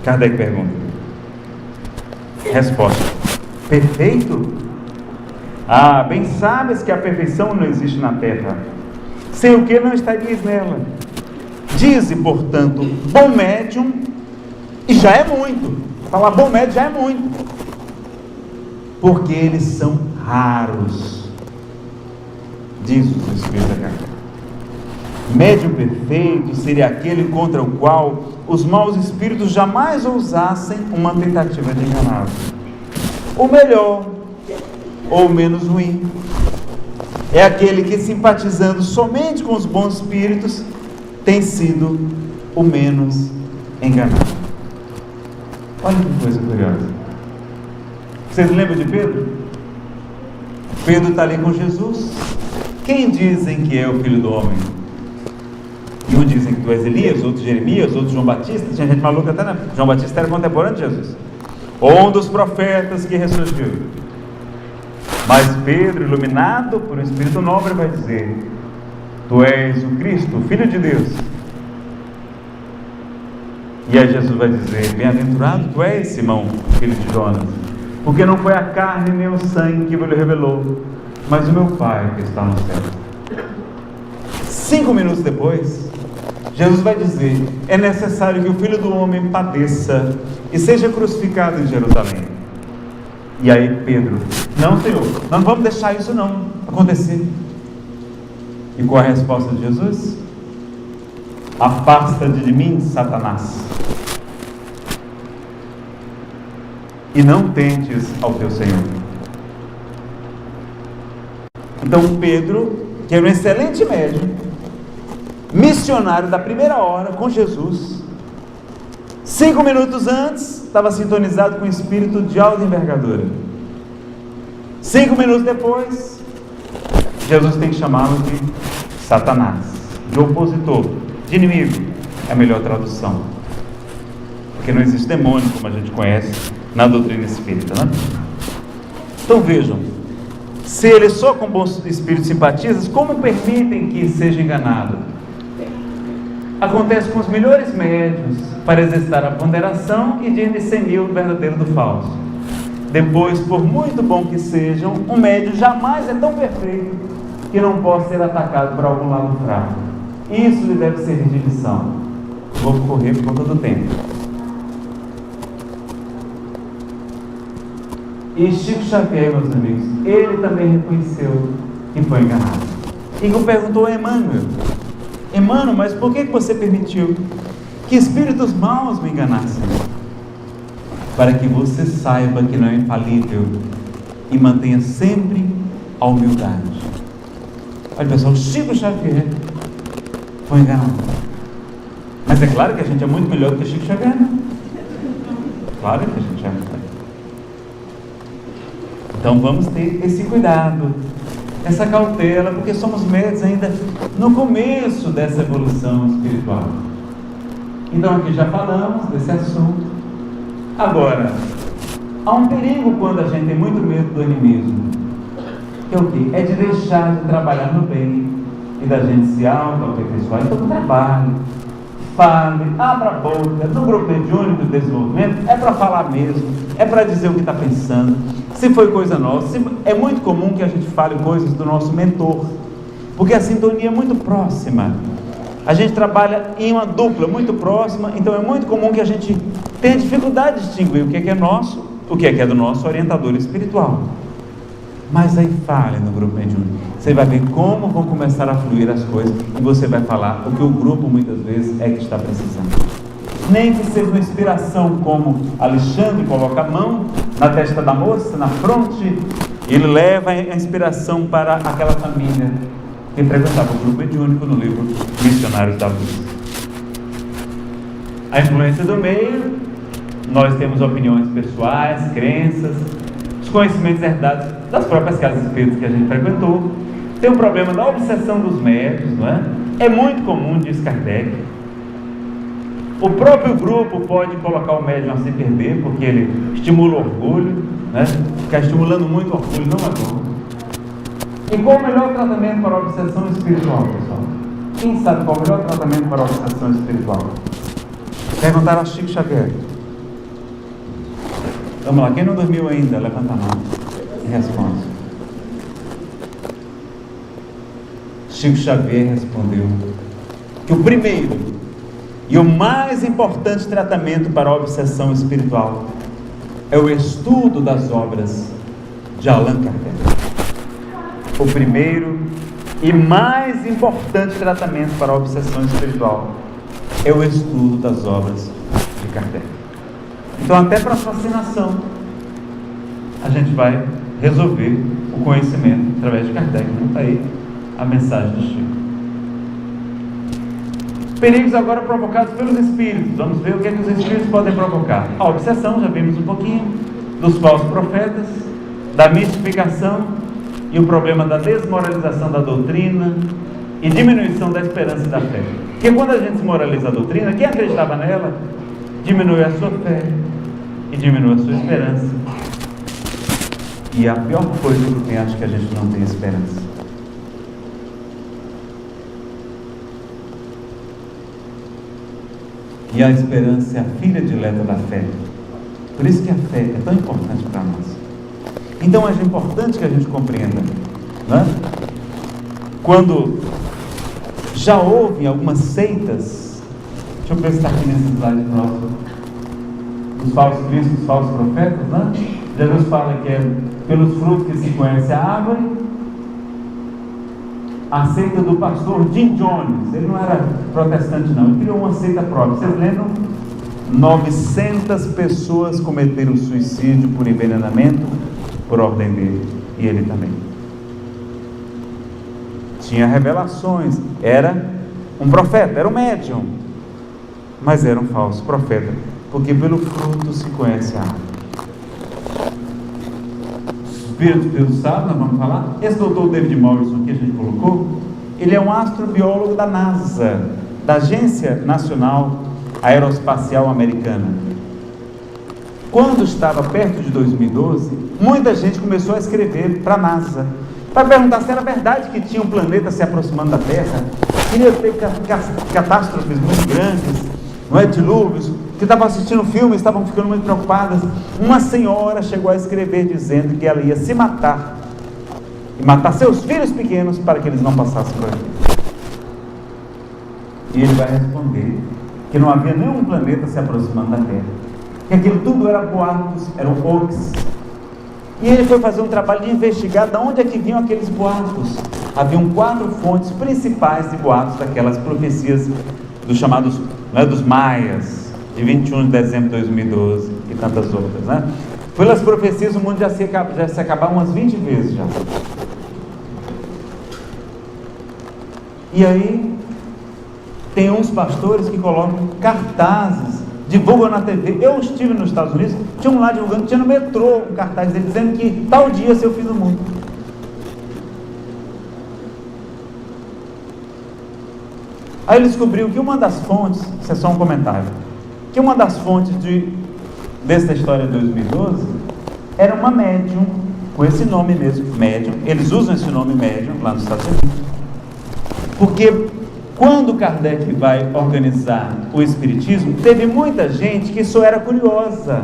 Kardec pergunta. Resposta: perfeito? Ah, bem sabes que a perfeição não existe na terra, sem o que não estarias nela. Dize, portanto, bom médium, e já é muito. Falar bom médium já é muito, porque eles são raros. Diz o Espírito da Carta. Médium perfeito seria aquele contra o qual os maus espíritos jamais ousassem uma tentativa de enganá-lo. O melhor, ou menos ruim, é aquele que, simpatizando somente com os bons espíritos, tem sido o menos enganado. Olha que coisa curiosa. Vocês lembram de Pedro? Pedro está ali com Jesus. Quem dizem que é o Filho do Homem? E uns dizem que tu és Elias, outros Jeremias, outros João Batista. Tinha gente maluca até, né? João Batista era contemporâneo de Jesus, ou um dos profetas que ressurgiu. Mas Pedro, iluminado por um Espírito nobre, vai dizer: tu és o Cristo, o Filho de Deus. E aí Jesus vai dizer: bem-aventurado tu és, Simão, filho de Jonas, porque não foi a carne nem o sangue que vos revelou, mas o meu Pai que está no céu. 5 minutos depois, Jesus vai dizer: é necessário que o Filho do Homem padeça e seja crucificado em Jerusalém. E aí Pedro: não, Senhor, nós não vamos deixar isso não acontecer. E qual a resposta de Jesus? Afasta-te de mim, Satanás. e não tentes ao teu Senhor. Então Pedro, que era um excelente médico, missionário da primeira hora com Jesus, 5 minutos antes estava sintonizado com um espírito de alta envergadura. 5 minutos depois, Jesus tem que chamá-lo de Satanás, de opositor, de inimigo, é a melhor tradução, porque não existe demônio como a gente conhece na doutrina espírita, né? Então vejam, se ele só com bons espíritos simpatizam, como permitem que seja enganado? Acontece com os melhores médiuns para exercitar a ponderação e discernir o verdadeiro do falso. Depois, por muito bom que sejam, um médium jamais é tão perfeito que não possa ser atacado por algum lado fraco. Isso lhe deve servir de lição. Vou correr por conta do tempo. E Chico Xavier, meus amigos, ele também reconheceu que foi enganado. E perguntou a Emmanuel: Emmanuel, mas por que você permitiu que espíritos maus me enganassem? Para que você saiba que não é infalível e mantenha sempre a humildade. Olha pessoal, Chico Xavier foi enganado. Mas é claro que a gente é muito melhor do que Chico Xavier, né? Claro que a gente é melhor. Então vamos ter esse cuidado, essa cautela, porque somos médios ainda no começo dessa evolução espiritual. Então aqui já falamos desse assunto. Agora, há um perigo quando a gente tem muito medo do animismo, que é o quê? É de deixar de trabalhar no bem e da gente se auto-aperfeiçoar. Então trabalhe, fale, abra a boca. No grupo mediúnico de desenvolvimento é para falar mesmo, é para dizer o que está pensando. Se foi coisa nossa, é muito comum que a gente fale coisas do nosso mentor, porque a sintonia é muito próxima. A gente trabalha em uma dupla muito próxima, então é muito comum que a gente tenha dificuldade de distinguir o que é nosso, o que é do nosso orientador espiritual. Mas aí fale no grupo mediúnico, você vai ver como vão começar a fluir as coisas e você vai falar o que o grupo muitas vezes é que está precisando. Nem que seja uma inspiração, como Alexandre coloca a mão na testa da moça, na fronte, ele leva a inspiração para aquela família que frequentava o grupo mediúnico no livro Missionários da Luz. A influência do meio, nós temos opiniões pessoais, crenças, os conhecimentos herdados das próprias casas espíritas que a gente frequentou. Tem o problema da obsessão dos médiuns, não é? É muito comum, diz Kardec. O próprio grupo pode colocar o médium a se perder, porque ele estimula o orgulho, né? Ficar estimulando muito o orgulho não é bom. E qual o melhor tratamento para a obsessão espiritual, pessoal? Quem sabe qual o melhor tratamento para a obsessão espiritual? Perguntaram a Chico Xavier. Vamos lá, quem não dormiu ainda, levanta a mão e responde. Chico Xavier respondeu que o primeiro e o mais importante tratamento para a obsessão espiritual é o estudo das obras de Allan Kardec. O primeiro e mais importante tratamento para a obsessão espiritual é o estudo das obras de Kardec. Então, até para a fascinação, a gente vai resolver o conhecimento através de Kardec. Então, está aí a mensagem de Chico. Perigos agora provocados pelos espíritos. Vamos ver o que é que os espíritos podem provocar. A obsessão, já vimos um pouquinho, dos falsos profetas, da mistificação e o problema da desmoralização da doutrina e diminuição da esperança e da fé. Porque quando a gente desmoraliza a doutrina, quem acreditava nela, diminui a sua fé e diminui a sua esperança. E a pior coisa é quem acha que a gente não tem esperança. E a esperança é a filha dileta da fé. Por isso que a fé é tão importante para nós. Então é importante que a gente compreenda, né? Quando já houve algumas seitas, deixa eu ver se está aqui nesse slide nosso, dos falsos cristos, dos falsos profetas, né? Jesus fala que é pelos frutos que se conhece a árvore. A seita do pastor Jim Jones, ele não era protestante não, ele criou uma seita própria. Vocês lembram 900 pessoas cometeram suicídio por envenenamento por ordem dele, e ele também. Tinha revelações, era um profeta, era um médium, mas era um falso profeta, porque pelo fruto se conhece a árvore. Espírito Santo, nós vamos falar. Esse doutor David Morrison que a gente colocou, ele é um astrobiólogo da NASA, da Agência Nacional Aeroespacial Americana. Quando estava perto de 2012, muita gente começou a escrever para a NASA, para perguntar se era verdade que tinha um planeta se aproximando da Terra, queria ter catástrofes muito grandes, não é, dilúvios, que estavam assistindo filmes, estavam ficando muito preocupadas. Uma senhora chegou a escrever dizendo que ela ia se matar, e matar seus filhos pequenos para que eles não passassem por aqui. E ele vai responder que não havia nenhum planeta se aproximando da Terra, que aquilo tudo era boatos, eram hoax. E ele foi fazer um trabalho de investigar de onde é que vinham aqueles boatos. Haviam 4 fontes principais de boatos daquelas profecias dos chamados, dos maias, de 21 de dezembro de 2012 e tantas outras, né? Pelas profecias o mundo já se acabou umas 20 vezes já. E aí tem uns pastores que colocam cartazes, divulgam na TV. Eu estive nos Estados Unidos, tinha um lá divulgando, tinha no metrô um cartaz dele dizendo que tal dia ia ser o fim do mundo. Aí ele descobriu que uma das fontes, isso é só um comentário, que uma das fontes dessa história de 2012 era uma médium, com esse nome mesmo, médium. Eles usam esse nome médium lá nos Estados Unidos, porque quando Kardec vai organizar o Espiritismo, teve muita gente que só era curiosa,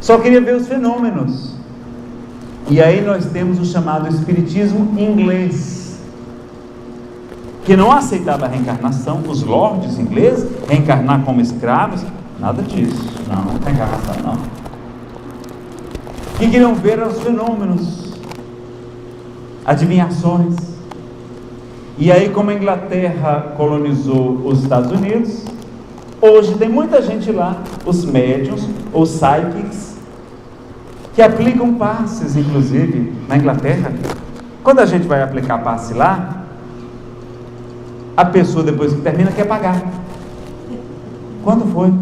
só queria ver os fenômenos. E aí nós temos o chamado Espiritismo inglês, que não aceitava a reencarnação. Os lords ingleses, reencarnar como escravos, nada disso, não, reencarnação não. Que queriam ver os fenômenos, adivinhações. E aí, como a Inglaterra colonizou os Estados Unidos, hoje tem muita gente lá, os médiums, os psychics, que aplicam passes, inclusive, na Inglaterra. Quando a gente vai aplicar passe lá, a pessoa, depois que termina, quer pagar. Quanto foi?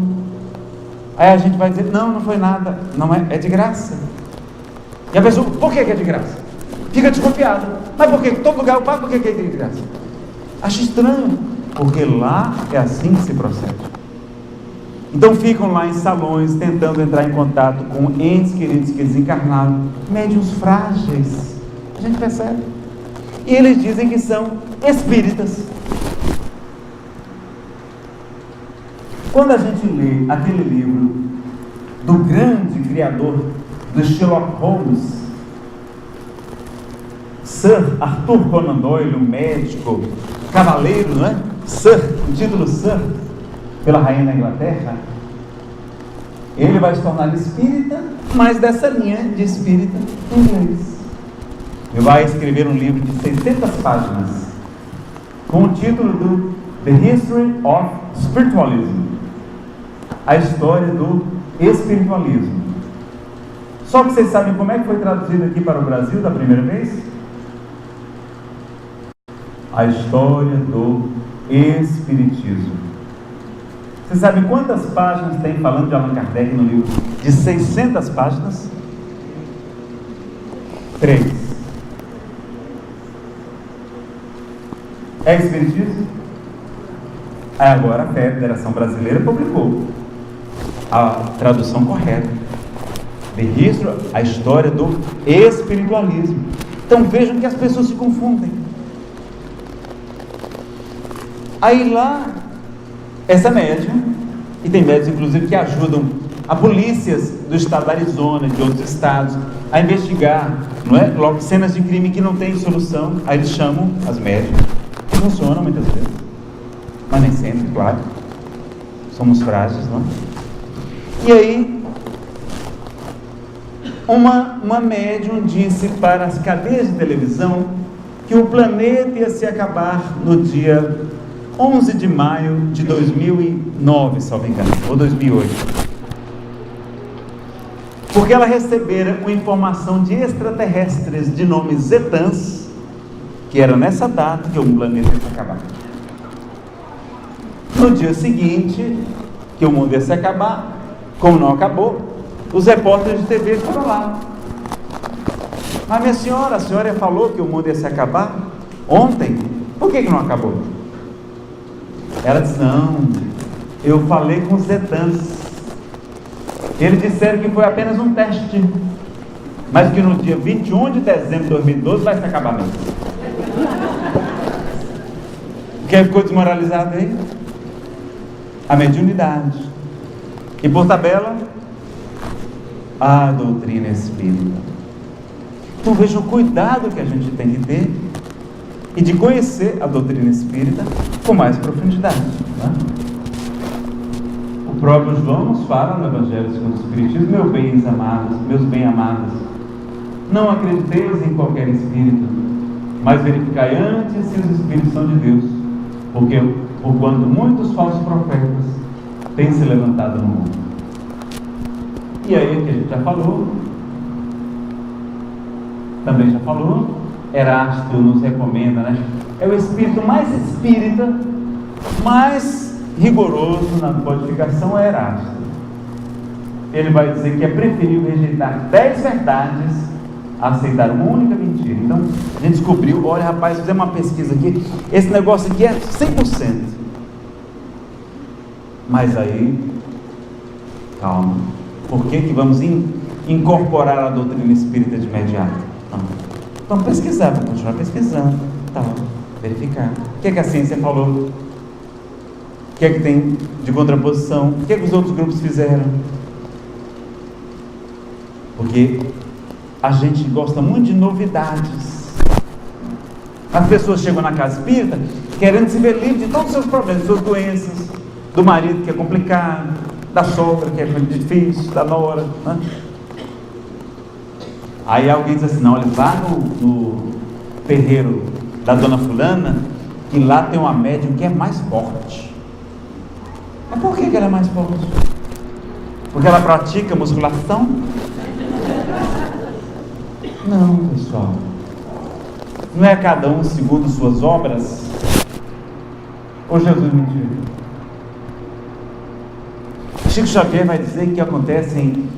Aí a gente vai dizer, não foi nada, não é de graça. E a pessoa, por que é de graça? Fica desconfiado. Mas por que? Todo lugar eu pago, por que é de graça? Acho estranho, porque lá é assim que se procede. Então ficam lá em salões, tentando entrar em contato com entes queridos que desencarnaram, médiuns frágeis, a gente percebe. E eles dizem que são espíritas. Quando a gente lê aquele livro do grande criador do Sherlock Holmes, Sir Arthur Conan Doyle, um médico, cavaleiro, não é? Sir, o título Sir, pela rainha da Inglaterra, ele vai se tornar espírita, mas dessa linha de espírita inglês. Ele vai escrever um livro de 600 páginas, com o título do The History of Spiritualism, a história do espiritualismo. Só que vocês sabem como é que foi traduzido aqui para o Brasil da primeira vez? A história do Espiritismo. Você sabe quantas páginas tem falando de Allan Kardec no livro? De 600 páginas? 3. É Espiritismo? Aí agora a Federação Brasileira publicou a tradução correta. The History, a história do espiritualismo. Então vejam que as pessoas se confundem. Aí lá, essa médium, e tem médiums inclusive que ajudam a polícias do estado da Arizona, de outros estados, a investigar, não é? Logo, cenas de crime que não tem solução, aí eles chamam as médiums, que funcionam muitas vezes, mas nem sempre, claro, somos frágeis, não é? E aí, uma médium disse para as cadeias de televisão que o planeta ia se acabar no dia 11 de maio de 2009, se não me engano, ou 2008. Porque ela recebera uma informação de extraterrestres de nome Zetãs, que era nessa data que o planeta ia se acabar. No dia seguinte, que o mundo ia se acabar, como não acabou, os repórteres de TV foram lá. Mas minha senhora, a senhora falou que o mundo ia se acabar ontem, por que não acabou? Ela disse, não, eu falei com os Zetãs. Eles disseram que foi apenas um teste, mas que no dia 21 de dezembro de 2012 vai se acabar mesmo. Quem ficou desmoralizado aí? A mediunidade. E por tabela, a doutrina espírita. Então veja o cuidado que a gente tem que ter e de conhecer a doutrina espírita com mais profundidade, né? O próprio João nos fala no Evangelho segundo o Espiritismo: meus bem amados, não acrediteis em qualquer espírito, mas verificai antes se os espíritos são de Deus, porque porquanto muitos falsos profetas têm se levantado no mundo. E aí, que a gente já falou, também já falou, Erasto nos recomenda, né? É o espírito mais espírita, mais rigoroso na codificação, é Erasto. Ele vai dizer que é preferível rejeitar 10 verdades a aceitar uma única mentira. Então, a gente descobriu, olha rapaz, fizemos uma pesquisa aqui, esse negócio aqui é 100%. Mas aí, calma, por que vamos incorporar a doutrina espírita de imediato? Vamos pesquisar, vamos continuar pesquisando, verificar. O que a ciência falou? O que tem de contraposição? O que os outros grupos fizeram? Porque a gente gosta muito de novidades. As pessoas chegam na casa espírita querendo se ver livre de todos os seus problemas, de suas doenças, do marido que é complicado, da sogra que é muito difícil, da nora, né? Aí alguém diz assim, não, olha, vá no terreiro da dona fulana, que lá tem uma médium que é mais forte. Mas por que ela é mais forte? Porque ela pratica musculação? Não, pessoal, não é cada um segundo suas obras? Ou Jesus mentiu? Chico Xavier vai dizer que acontecem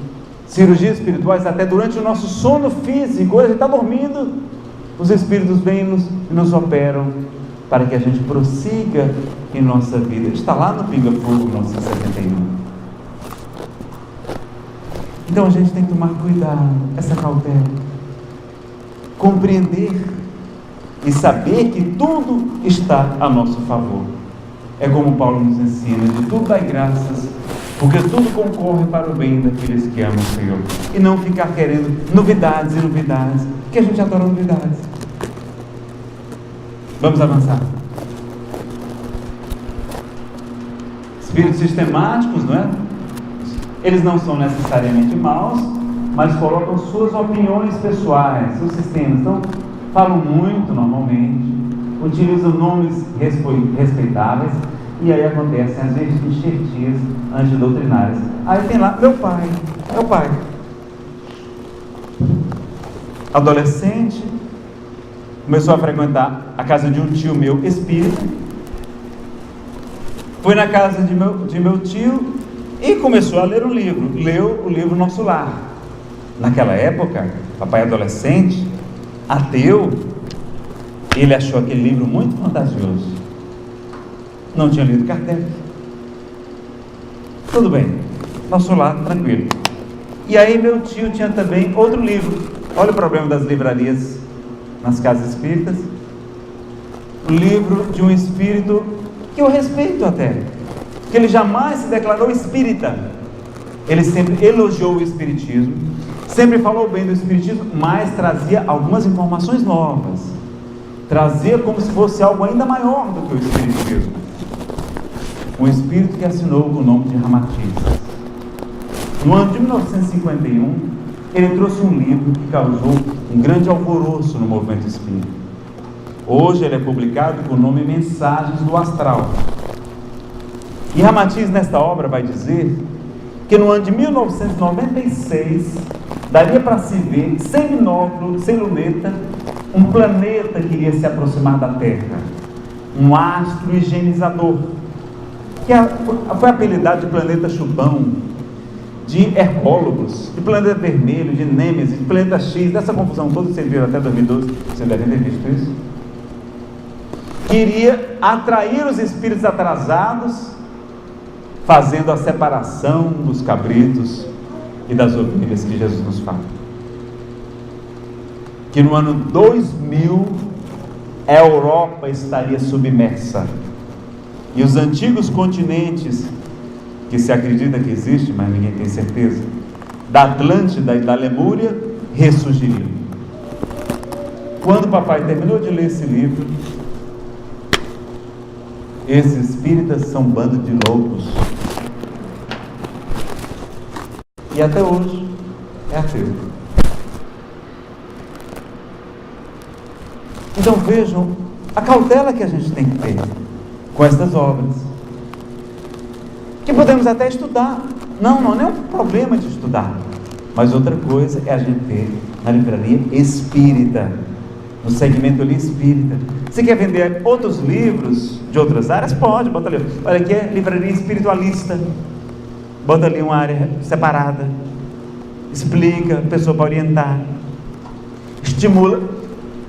cirurgias espirituais até durante o nosso sono físico. A gente está dormindo, os espíritos vêm e nos operam para que a gente prossiga em nossa vida. Está lá no Pinga Fogo 1971. Então a gente tem que tomar cuidado, essa cautela, compreender e saber que tudo está a nosso favor. É como Paulo nos ensina: de tudo dai graças, porque tudo concorre para o bem daqueles que amam o Senhor. E não ficar querendo novidades e novidades, porque a gente adora novidades. Vamos avançar. Espíritos sistemáticos, não é? Eles não são necessariamente maus, mas colocam suas opiniões pessoais, seus sistemas. Então, falam muito normalmente, utilizam nomes respeitáveis, e aí acontecem às vezes enxertias antidoutrinárias. Aí tem lá, meu pai, adolescente, começou a frequentar a casa de um tio meu espírita, foi na casa de meu tio e começou a ler um livro, leu o livro Nosso Lar. Naquela época, papai adolescente, ateu, ele achou aquele livro muito fantasioso, não tinha lido Kardec. Tudo bem, Nosso Lar, tranquilo. E aí meu tio tinha também outro livro. Olha o problema das livrarias nas casas espíritas. O livro de um espírito que eu respeito até, que ele jamais se declarou espírita. Ele sempre elogiou o espiritismo, sempre falou bem do espiritismo, mas trazia algumas informações novas, trazia como se fosse algo ainda maior do que o espiritismo. Um espírito que assinou com o nome de Ramatiz. No ano de 1951, ele trouxe um livro que causou um grande alvoroço no movimento espírita. Hoje ele é publicado com o nome Mensagens do Astral. E Ramatiz, nesta obra, vai dizer que no ano de 1996 daria para se ver, sem binóculo, sem luneta, um planeta que iria se aproximar da Terra, um astro higienizador, que foi apelidado de planeta chupão, de Hercólogos, de planeta vermelho, de Nêmesis, de planeta X, dessa confusão toda que vocês viram até 2012, vocês devem ter visto isso, queria atrair os espíritos atrasados, fazendo a separação dos cabritos e das ovelhas que Jesus nos fala. Que no ano 2000 a Europa estaria submersa e os antigos continentes, que se acredita que existe, mas ninguém tem certeza, da Atlântida e da Lemúria, ressurgiriam. Quando o papai terminou de ler esse livro, esses espíritas são um bando de loucos. E até hoje é ateu. Então vejam a cautela que a gente tem que ter com estas obras, que podemos até estudar. Não é um problema de estudar, mas outra coisa é a gente ter na livraria espírita, no segmento ali espírita. Se quer vender outros livros de outras áreas, pode, bota ali. Olha, aqui é livraria espiritualista, bota ali uma área separada, explica, a pessoa para orientar, estimula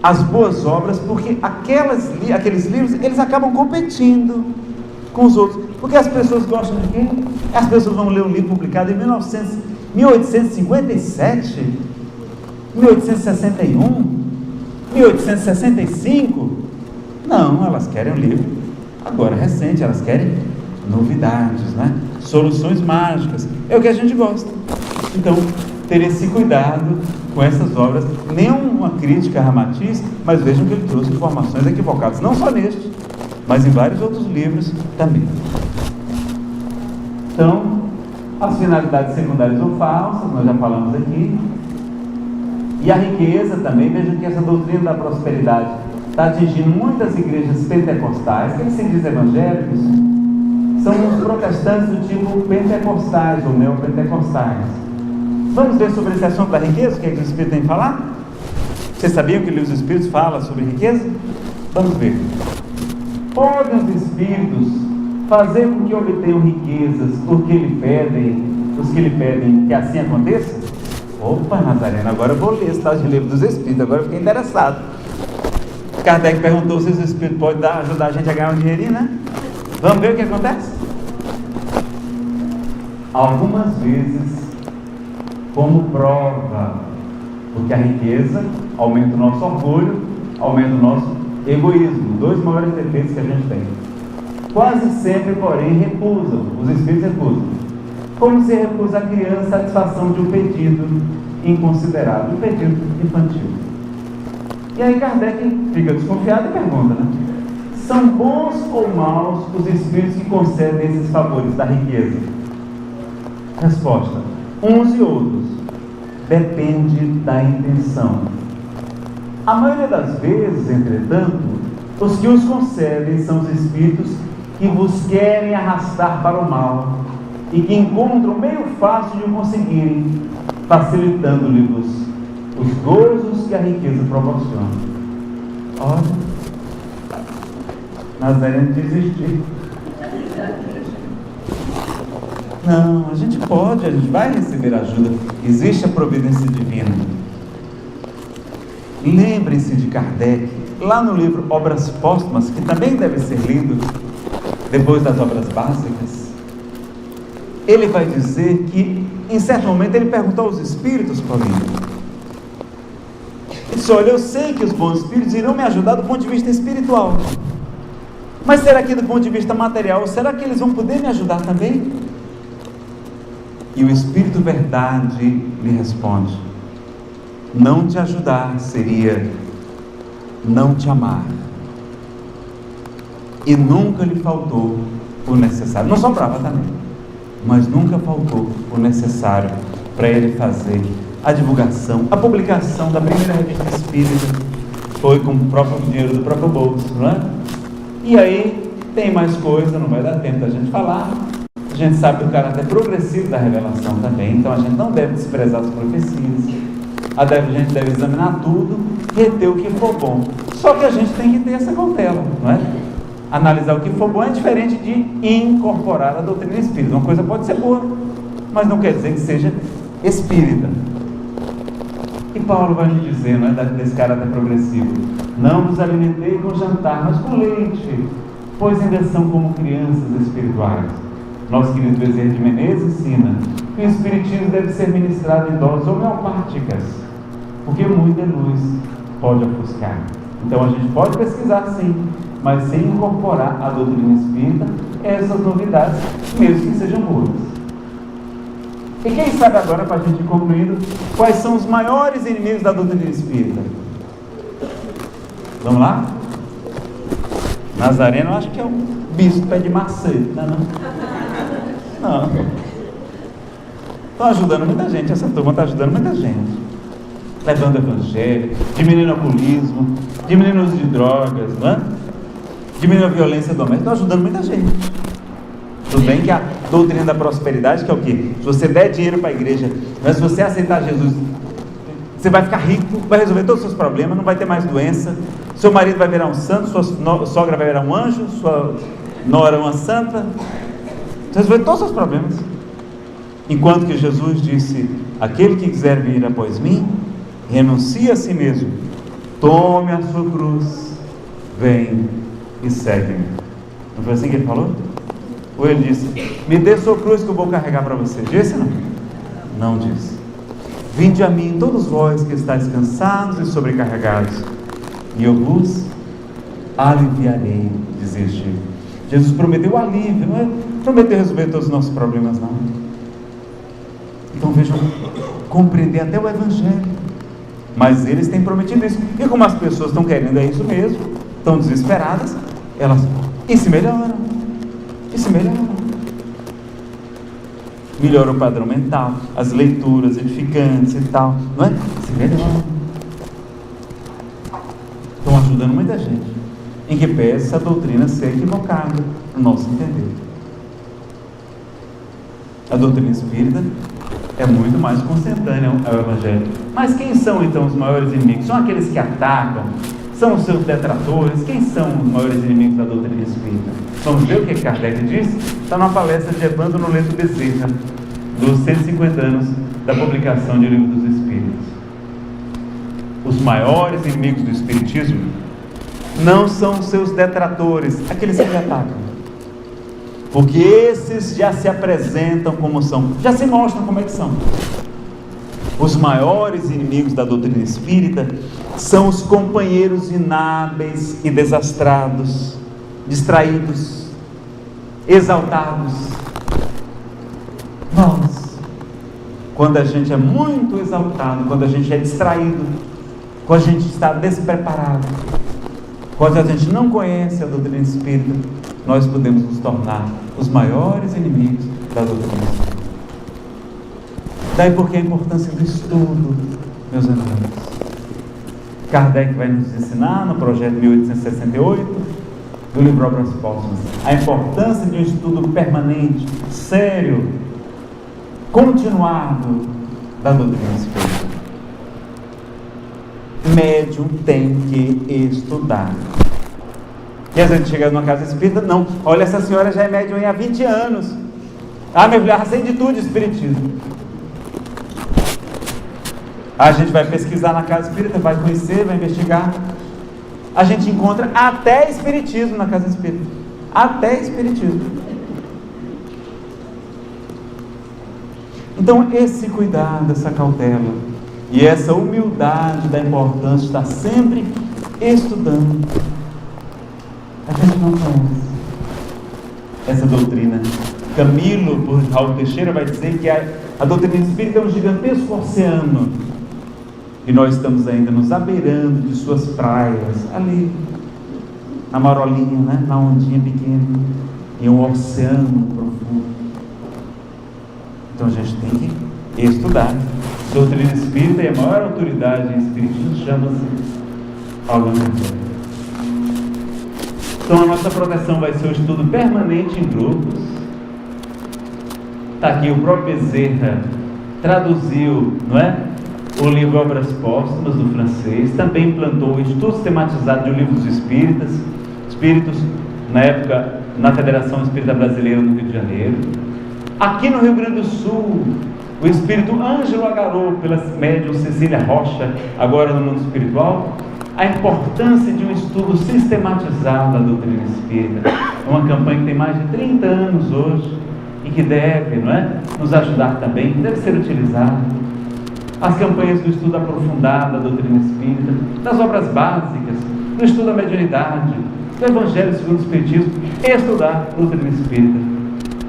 as boas obras, porque aqueles livros, eles acabam competindo com os outros, porque as pessoas gostam de quê? As pessoas vão ler um livro publicado em 1857, 1861, 1865, não, elas querem um livro agora recente, elas querem novidades, né? Soluções mágicas, é o que a gente gosta. Então, ter esse cuidado com essas obras, nenhuma crítica a Ramatiz, mas vejam que ele trouxe informações equivocadas, não só neste, mas em vários outros livros também. Então, as finalidades secundárias ou falsas, nós já falamos aqui, e a riqueza também. Vejam que essa doutrina da prosperidade está atingindo muitas igrejas pentecostais, que se diz evangélicos, são os protestantes do tipo pentecostais ou neopentecostais. Vamos ver sobre esse assunto da riqueza, o que é que os Espíritos têm a falar? Vocês sabiam que o livro dos Espíritos fala sobre riqueza? Vamos ver. Podem os Espíritos fazer com que obtenham riquezas os que lhe pedem que assim aconteça? Opa, Nazareno, agora eu vou ler esse tal de livro dos Espíritos, agora eu fiquei interessado. Kardec perguntou se os Espíritos podem ajudar a gente a ganhar um dinheirinho, né? Vamos ver o que acontece? Algumas vezes, como prova, porque a riqueza aumenta o nosso orgulho, aumenta o nosso egoísmo, dois maiores defeitos que a gente tem. Quase sempre, porém, recusam, os Espíritos recusam, como se recusa a criança a satisfação de um pedido inconsiderado, um pedido infantil. E aí Kardec fica desconfiado e pergunta, né? São bons ou maus os Espíritos que concedem esses favores da riqueza? Resposta: uns e outros. Depende da intenção. A maioria das vezes, entretanto, os que os concedem são os Espíritos que vos querem arrastar para o mal e que encontram meio fácil de o conseguirem, facilitando-lhes os gozos que a riqueza proporciona. Olha, Nazareno desistir. Não, a gente vai receber ajuda. Existe a providência divina. Lembrem-se de Kardec, lá no livro Obras Póstumas, que também deve ser lido depois das obras básicas. Ele vai dizer que, em certo momento, ele perguntou aos espíritos, Paulinho. Ele disse: olha, eu sei que os bons espíritos irão me ajudar do ponto de vista espiritual, mas será que do ponto de vista material, será que eles vão poder me ajudar também? E o Espírito Verdade lhe responde: não te ajudar seria não te amar. E nunca lhe faltou o necessário. Não sobrava também, mas nunca faltou o necessário para ele fazer a divulgação, a publicação da primeira revista espírita, foi com o próprio dinheiro do próprio bolso, não é? E aí tem mais coisa, não vai dar tempo da gente falar. A gente sabe do caráter progressivo da revelação também, então a gente não deve desprezar as profecias. A gente deve examinar tudo, reter o que for bom. Só que a gente tem que ter essa cautela, não é? Analisar o que for bom é diferente de incorporar a doutrina espírita. Uma coisa pode ser boa, mas não quer dizer que seja espírita. E Paulo vai nos dizer, não é, desse caráter progressivo: não vos alimentei com jantar, mas com leite, pois ainda são como crianças espirituais. Nosso querido Bezerra de Menezes ensina que o espiritismo deve ser ministrado em doses homeopáticas, porque muita luz pode ofuscar. Então a gente pode pesquisar sim, mas sem incorporar a doutrina espírita essas novidades, mesmo que sejam boas. E quem sabe agora, para a gente ir concluindo, quais são os maiores inimigos da doutrina espírita? Vamos lá? Nazareno, eu acho que é o bispo pé de maçã, não é não? Não. Estão ajudando muita gente, essa turma está ajudando muita gente. Levando o evangelho, diminuindo o alcoolismo, diminuindo o uso de drogas, não é? Diminuindo a violência doméstica, estão ajudando muita gente. Tudo bem que a doutrina da prosperidade, que é o quê? Se você der dinheiro para a igreja, mas se você aceitar Jesus, você vai ficar rico, vai resolver todos os seus problemas, não vai ter mais doença, seu marido vai virar um santo, sua sogra vai virar um anjo, sua nora uma santa, você resolver todos os seus problemas. Enquanto que Jesus disse: aquele que quiser vir após mim, renuncie a si mesmo, tome a sua cruz, vem e segue-me. Não foi assim que ele falou? Ou ele disse: me dê sua cruz que eu vou carregar para você? Disse não? Não disse. Vinde a mim todos vós que estáis cansados e sobrecarregados, e eu vos aliviarei, dizia Chico. Jesus prometeu alívio, não é? Prometeu resolver todos os nossos problemas, não. Então vejam, compreender até o evangelho. Mas eles têm prometido isso. E como as pessoas estão querendo, é isso mesmo, estão desesperadas, elas se melhoram. Melhora o padrão mental, as leituras edificantes e tal, não é? Se melhoram. Estão ajudando muita gente, em que pese essa doutrina ser equivocada, no nosso entender. A doutrina espírita é muito mais consentânea ao evangelho. Mas quem são então os maiores inimigos? São aqueles que atacam? São os seus detratores? Quem são os maiores inimigos da doutrina espírita? Vamos ver o que Kardec diz? Está na palestra de Evandro Noleto Bezerra, dos 150 anos da publicação de Livro dos Espíritos. Os maiores inimigos do espiritismo não são os seus detratores, aqueles que lhe atacam, porque esses já se apresentam como são, já se mostram como é que são. Os maiores inimigos da doutrina espírita são os companheiros inábeis e desastrados, distraídos, exaltados. Nós, quando a gente é muito exaltado, quando a gente é distraído, quando a gente está despreparado, quando a gente não conhece a doutrina espírita, nós podemos nos tornar os maiores inimigos da doutrina espírita. Daí porque a importância do estudo, meus irmãos. Kardec vai nos ensinar no projeto 1868 do livro Obras Póstumas a importância de um estudo permanente, sério, continuado da doutrina espírita. Médium tem que estudar. E às vezes chega numa casa espírita, não, olha, essa senhora já é médium há 20 anos. Ah, meu filho, já sei de tudo de espiritismo. A gente vai pesquisar na casa espírita, vai conhecer, vai investigar. A gente encontra até espiritismo na casa espírita. Até espiritismo. Então, esse cuidado, essa cautela e essa humildade da importância de estar sempre estudando. A gente não conhece essa doutrina. Camilo, por Raul Teixeira, vai dizer que a doutrina espírita é um gigantesco oceano. E nós estamos ainda nos abeirando de suas praias, ali, na marolinha, né? Na ondinha pequena, em um oceano profundo. Então a gente tem que estudar. Doutrina espírita, e a maior autoridade em espiritismo chama-se Allan Kardec. Então a nossa proteção vai ser o estudo permanente em grupos. Está aqui o próprio Bezerra traduziu, não é? O livro Obras Póstumas do francês, também implantou o estudo sistematizado de um livro dos Espíritos, na época na Federação Espírita Brasileira no Rio de Janeiro. Aqui no Rio Grande do Sul, o Espírito Ângelo agarrou pela médium Cecília Rocha, agora no mundo espiritual, a importância de um estudo sistematizado da doutrina espírita. É uma campanha que tem mais de 30 anos hoje e que deve, não é, nos ajudar também, deve ser utilizada. As campanhas do estudo aprofundado da doutrina espírita, das obras básicas, do estudo da mediunidade, do Evangelho segundo o Espiritismo, estudar a doutrina espírita.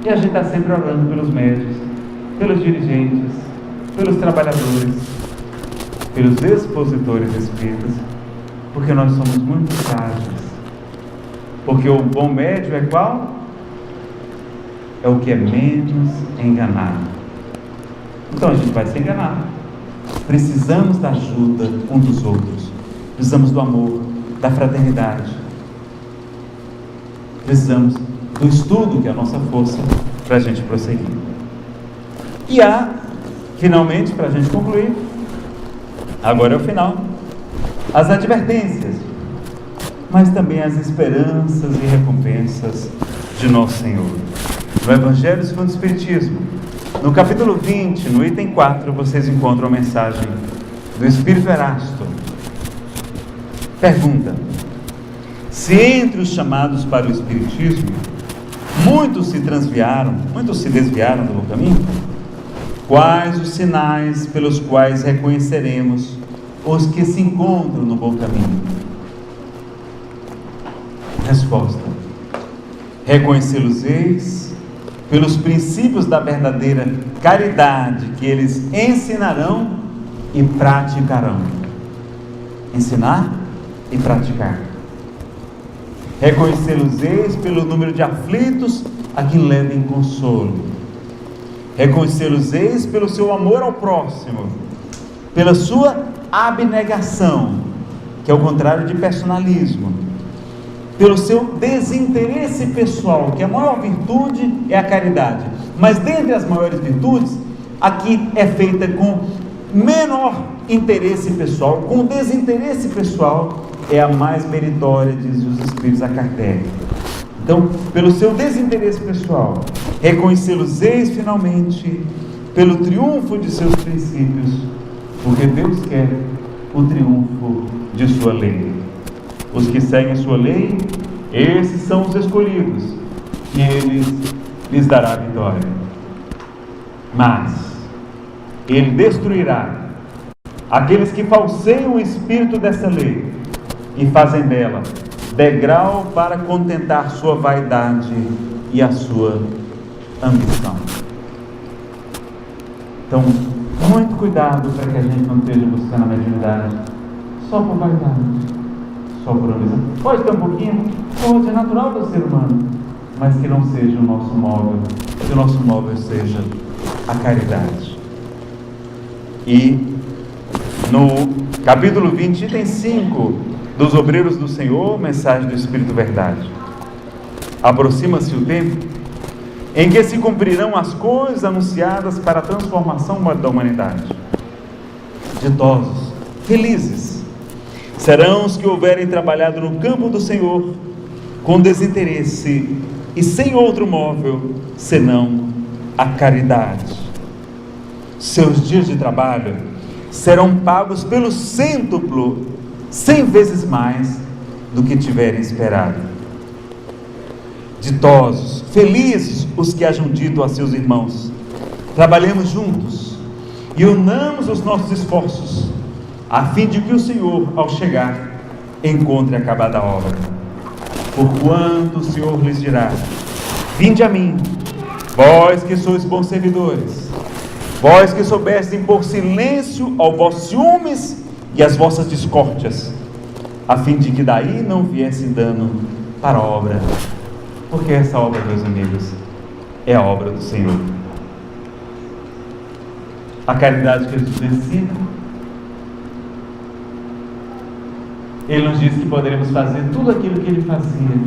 E a gente está sempre orando pelos médicos, pelos dirigentes, pelos trabalhadores, pelos expositores espíritas, porque nós somos muito frágeis. Porque o bom médium é qual? É o que é menos enganado. Então a gente vai se enganar. Precisamos da ajuda um dos outros. Precisamos do amor, da fraternidade. Precisamos do estudo, que é a nossa força, para a gente prosseguir. E há, finalmente, para a gente concluir, agora é o final, as advertências, mas também as esperanças e recompensas de nosso Senhor. No Evangelho segundo o Espiritismo, no capítulo 20, no item 4, vocês encontram a mensagem do Espírito Erasto. Pergunta: se entre os chamados para o Espiritismo, muitos se desviaram do bom caminho, quais os sinais pelos quais reconheceremos os que se encontram no bom caminho? Resposta: reconhecê-los-eis pelos princípios da verdadeira caridade que eles ensinarão e praticarão. Ensinar e praticar. Reconhecê-los-eis pelo número de aflitos a que levem consolo. Reconhecê-los-eis pelo seu amor ao próximo, pela sua abnegação, que é o contrário de personalismo, pelo seu desinteresse pessoal, que a maior virtude é a caridade, mas dentre as maiores virtudes, aqui é feita com menor interesse pessoal, com desinteresse pessoal, é a mais meritória, diz os Espíritos a Kardec. Então, pelo seu desinteresse pessoal, reconhecê-los-eis finalmente pelo triunfo de seus princípios, porque Deus quer o triunfo de sua lei. Os que seguem sua lei, esses são os escolhidos, e Ele lhes dará a vitória. Mas Ele destruirá aqueles que falseiam o espírito dessa lei e fazem dela degrau para contentar sua vaidade e a sua ambição. Então, muito cuidado para que a gente não esteja buscando a mediunidade só por vaidade, só por ambição. Pode ter um pouquinho, pode, é natural do ser humano, mas que não seja o nosso móvel, que o nosso móvel seja a caridade. E no capítulo 20, item 5 dos Obreiros do Senhor, mensagem do Espírito Verdade: aproxima-se o tempo em que se cumprirão as coisas anunciadas para a transformação da humanidade. Ditosos, felizes serão os que houverem trabalhado no campo do Senhor com desinteresse e sem outro móvel senão a caridade. Seus dias de trabalho serão pagos pelo cêntuplo, 100 vezes mais do que tiverem esperado. Ditosos, felizes os que hajam dito a seus irmãos: trabalhemos juntos e unamos os nossos esforços, a fim de que o Senhor, ao chegar, encontre acabada a obra. Porquanto o Senhor lhes dirá: vinde a mim, vós que sois bons servidores, vós que soubestes impor silêncio aos vossos ciúmes e às vossas discórdias, a fim de que daí não viesse dano para a obra. Porque essa obra, meus amigos, é a obra do Senhor. A caridade que Jesus ensina Ele nos diz que poderemos fazer tudo aquilo que Ele fazia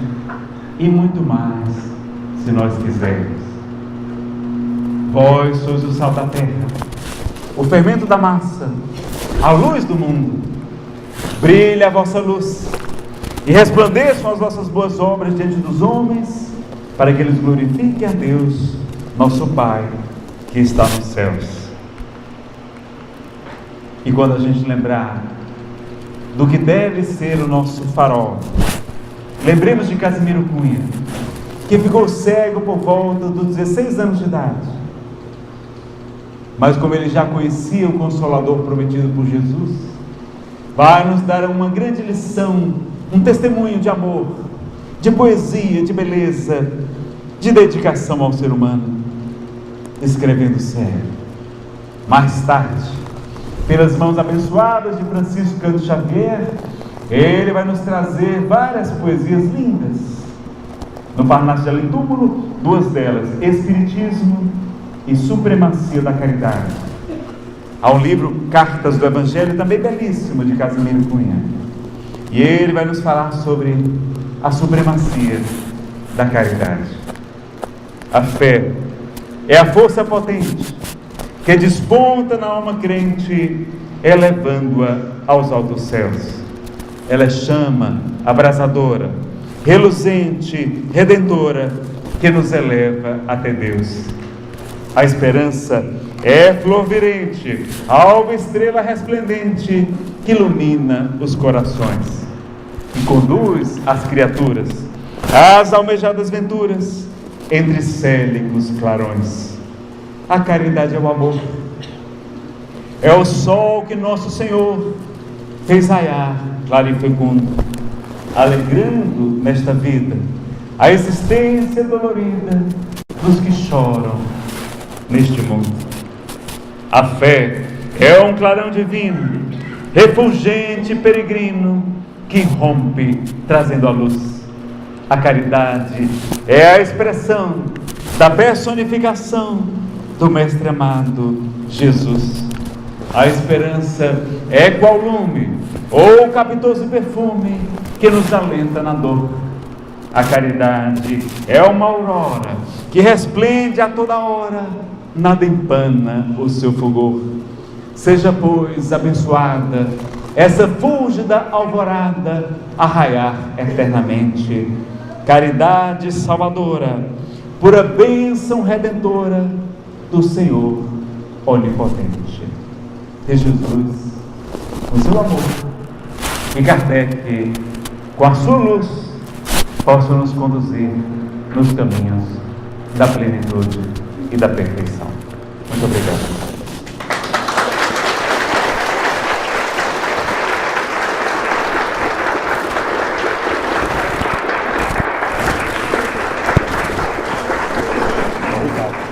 e muito mais, se nós quisermos. Vós sois o sal da terra, o fermento da massa, a luz do mundo. Brilhe a vossa luz e resplandeçam as vossas boas obras diante dos homens, para que eles glorifiquem a Deus, nosso Pai, que está nos céus. E quando a gente lembrar do que deve ser o nosso farol, lembremos de Casimiro Cunha, que ficou cego por volta dos 16 anos de idade. Mas como ele já conhecia o Consolador prometido por Jesus, vai nos dar uma grande lição, um testemunho de amor, de poesia, de beleza, de dedicação ao ser humano, escrevendo cego. Mais tarde, pelas mãos abençoadas de Francisco Cândido Xavier, ele vai nos trazer várias poesias lindas. No Parnaso de Além Túmulo, duas delas, Espiritismo e Supremacia da Caridade. Há um livro, Cartas do Evangelho, também belíssimo, de Casimiro Cunha. E ele vai nos falar sobre a supremacia da caridade. A fé é a força potente que desponta na alma crente, elevando-a aos altos céus. Ela é chama abrasadora, reluzente, redentora, que nos eleva até Deus. A esperança é flor virente, alva estrela resplendente, que ilumina os corações e conduz as criaturas às almejadas venturas entre célicos clarões. A caridade é o amor, é o sol que nosso Senhor fez raiar claro e fecundo, alegrando nesta vida a existência dolorida dos que choram neste mundo. A fé é um clarão divino, refulgente peregrino, que rompe trazendo a luz. A caridade é a expressão da personificação do Mestre amado Jesus. A esperança é qual lume ou capitoso perfume que nos alenta na dor. A caridade é uma aurora que resplende a toda hora, nada empana o seu fulgor. Seja, pois, abençoada essa fúlgida alvorada a raiar eternamente. Caridade salvadora, pura bênção redentora do Senhor onipotente. Que Jesus, com seu amor, e Kardec, com a sua luz, possam nos conduzir nos caminhos da plenitude e da perfeição. Muito obrigado.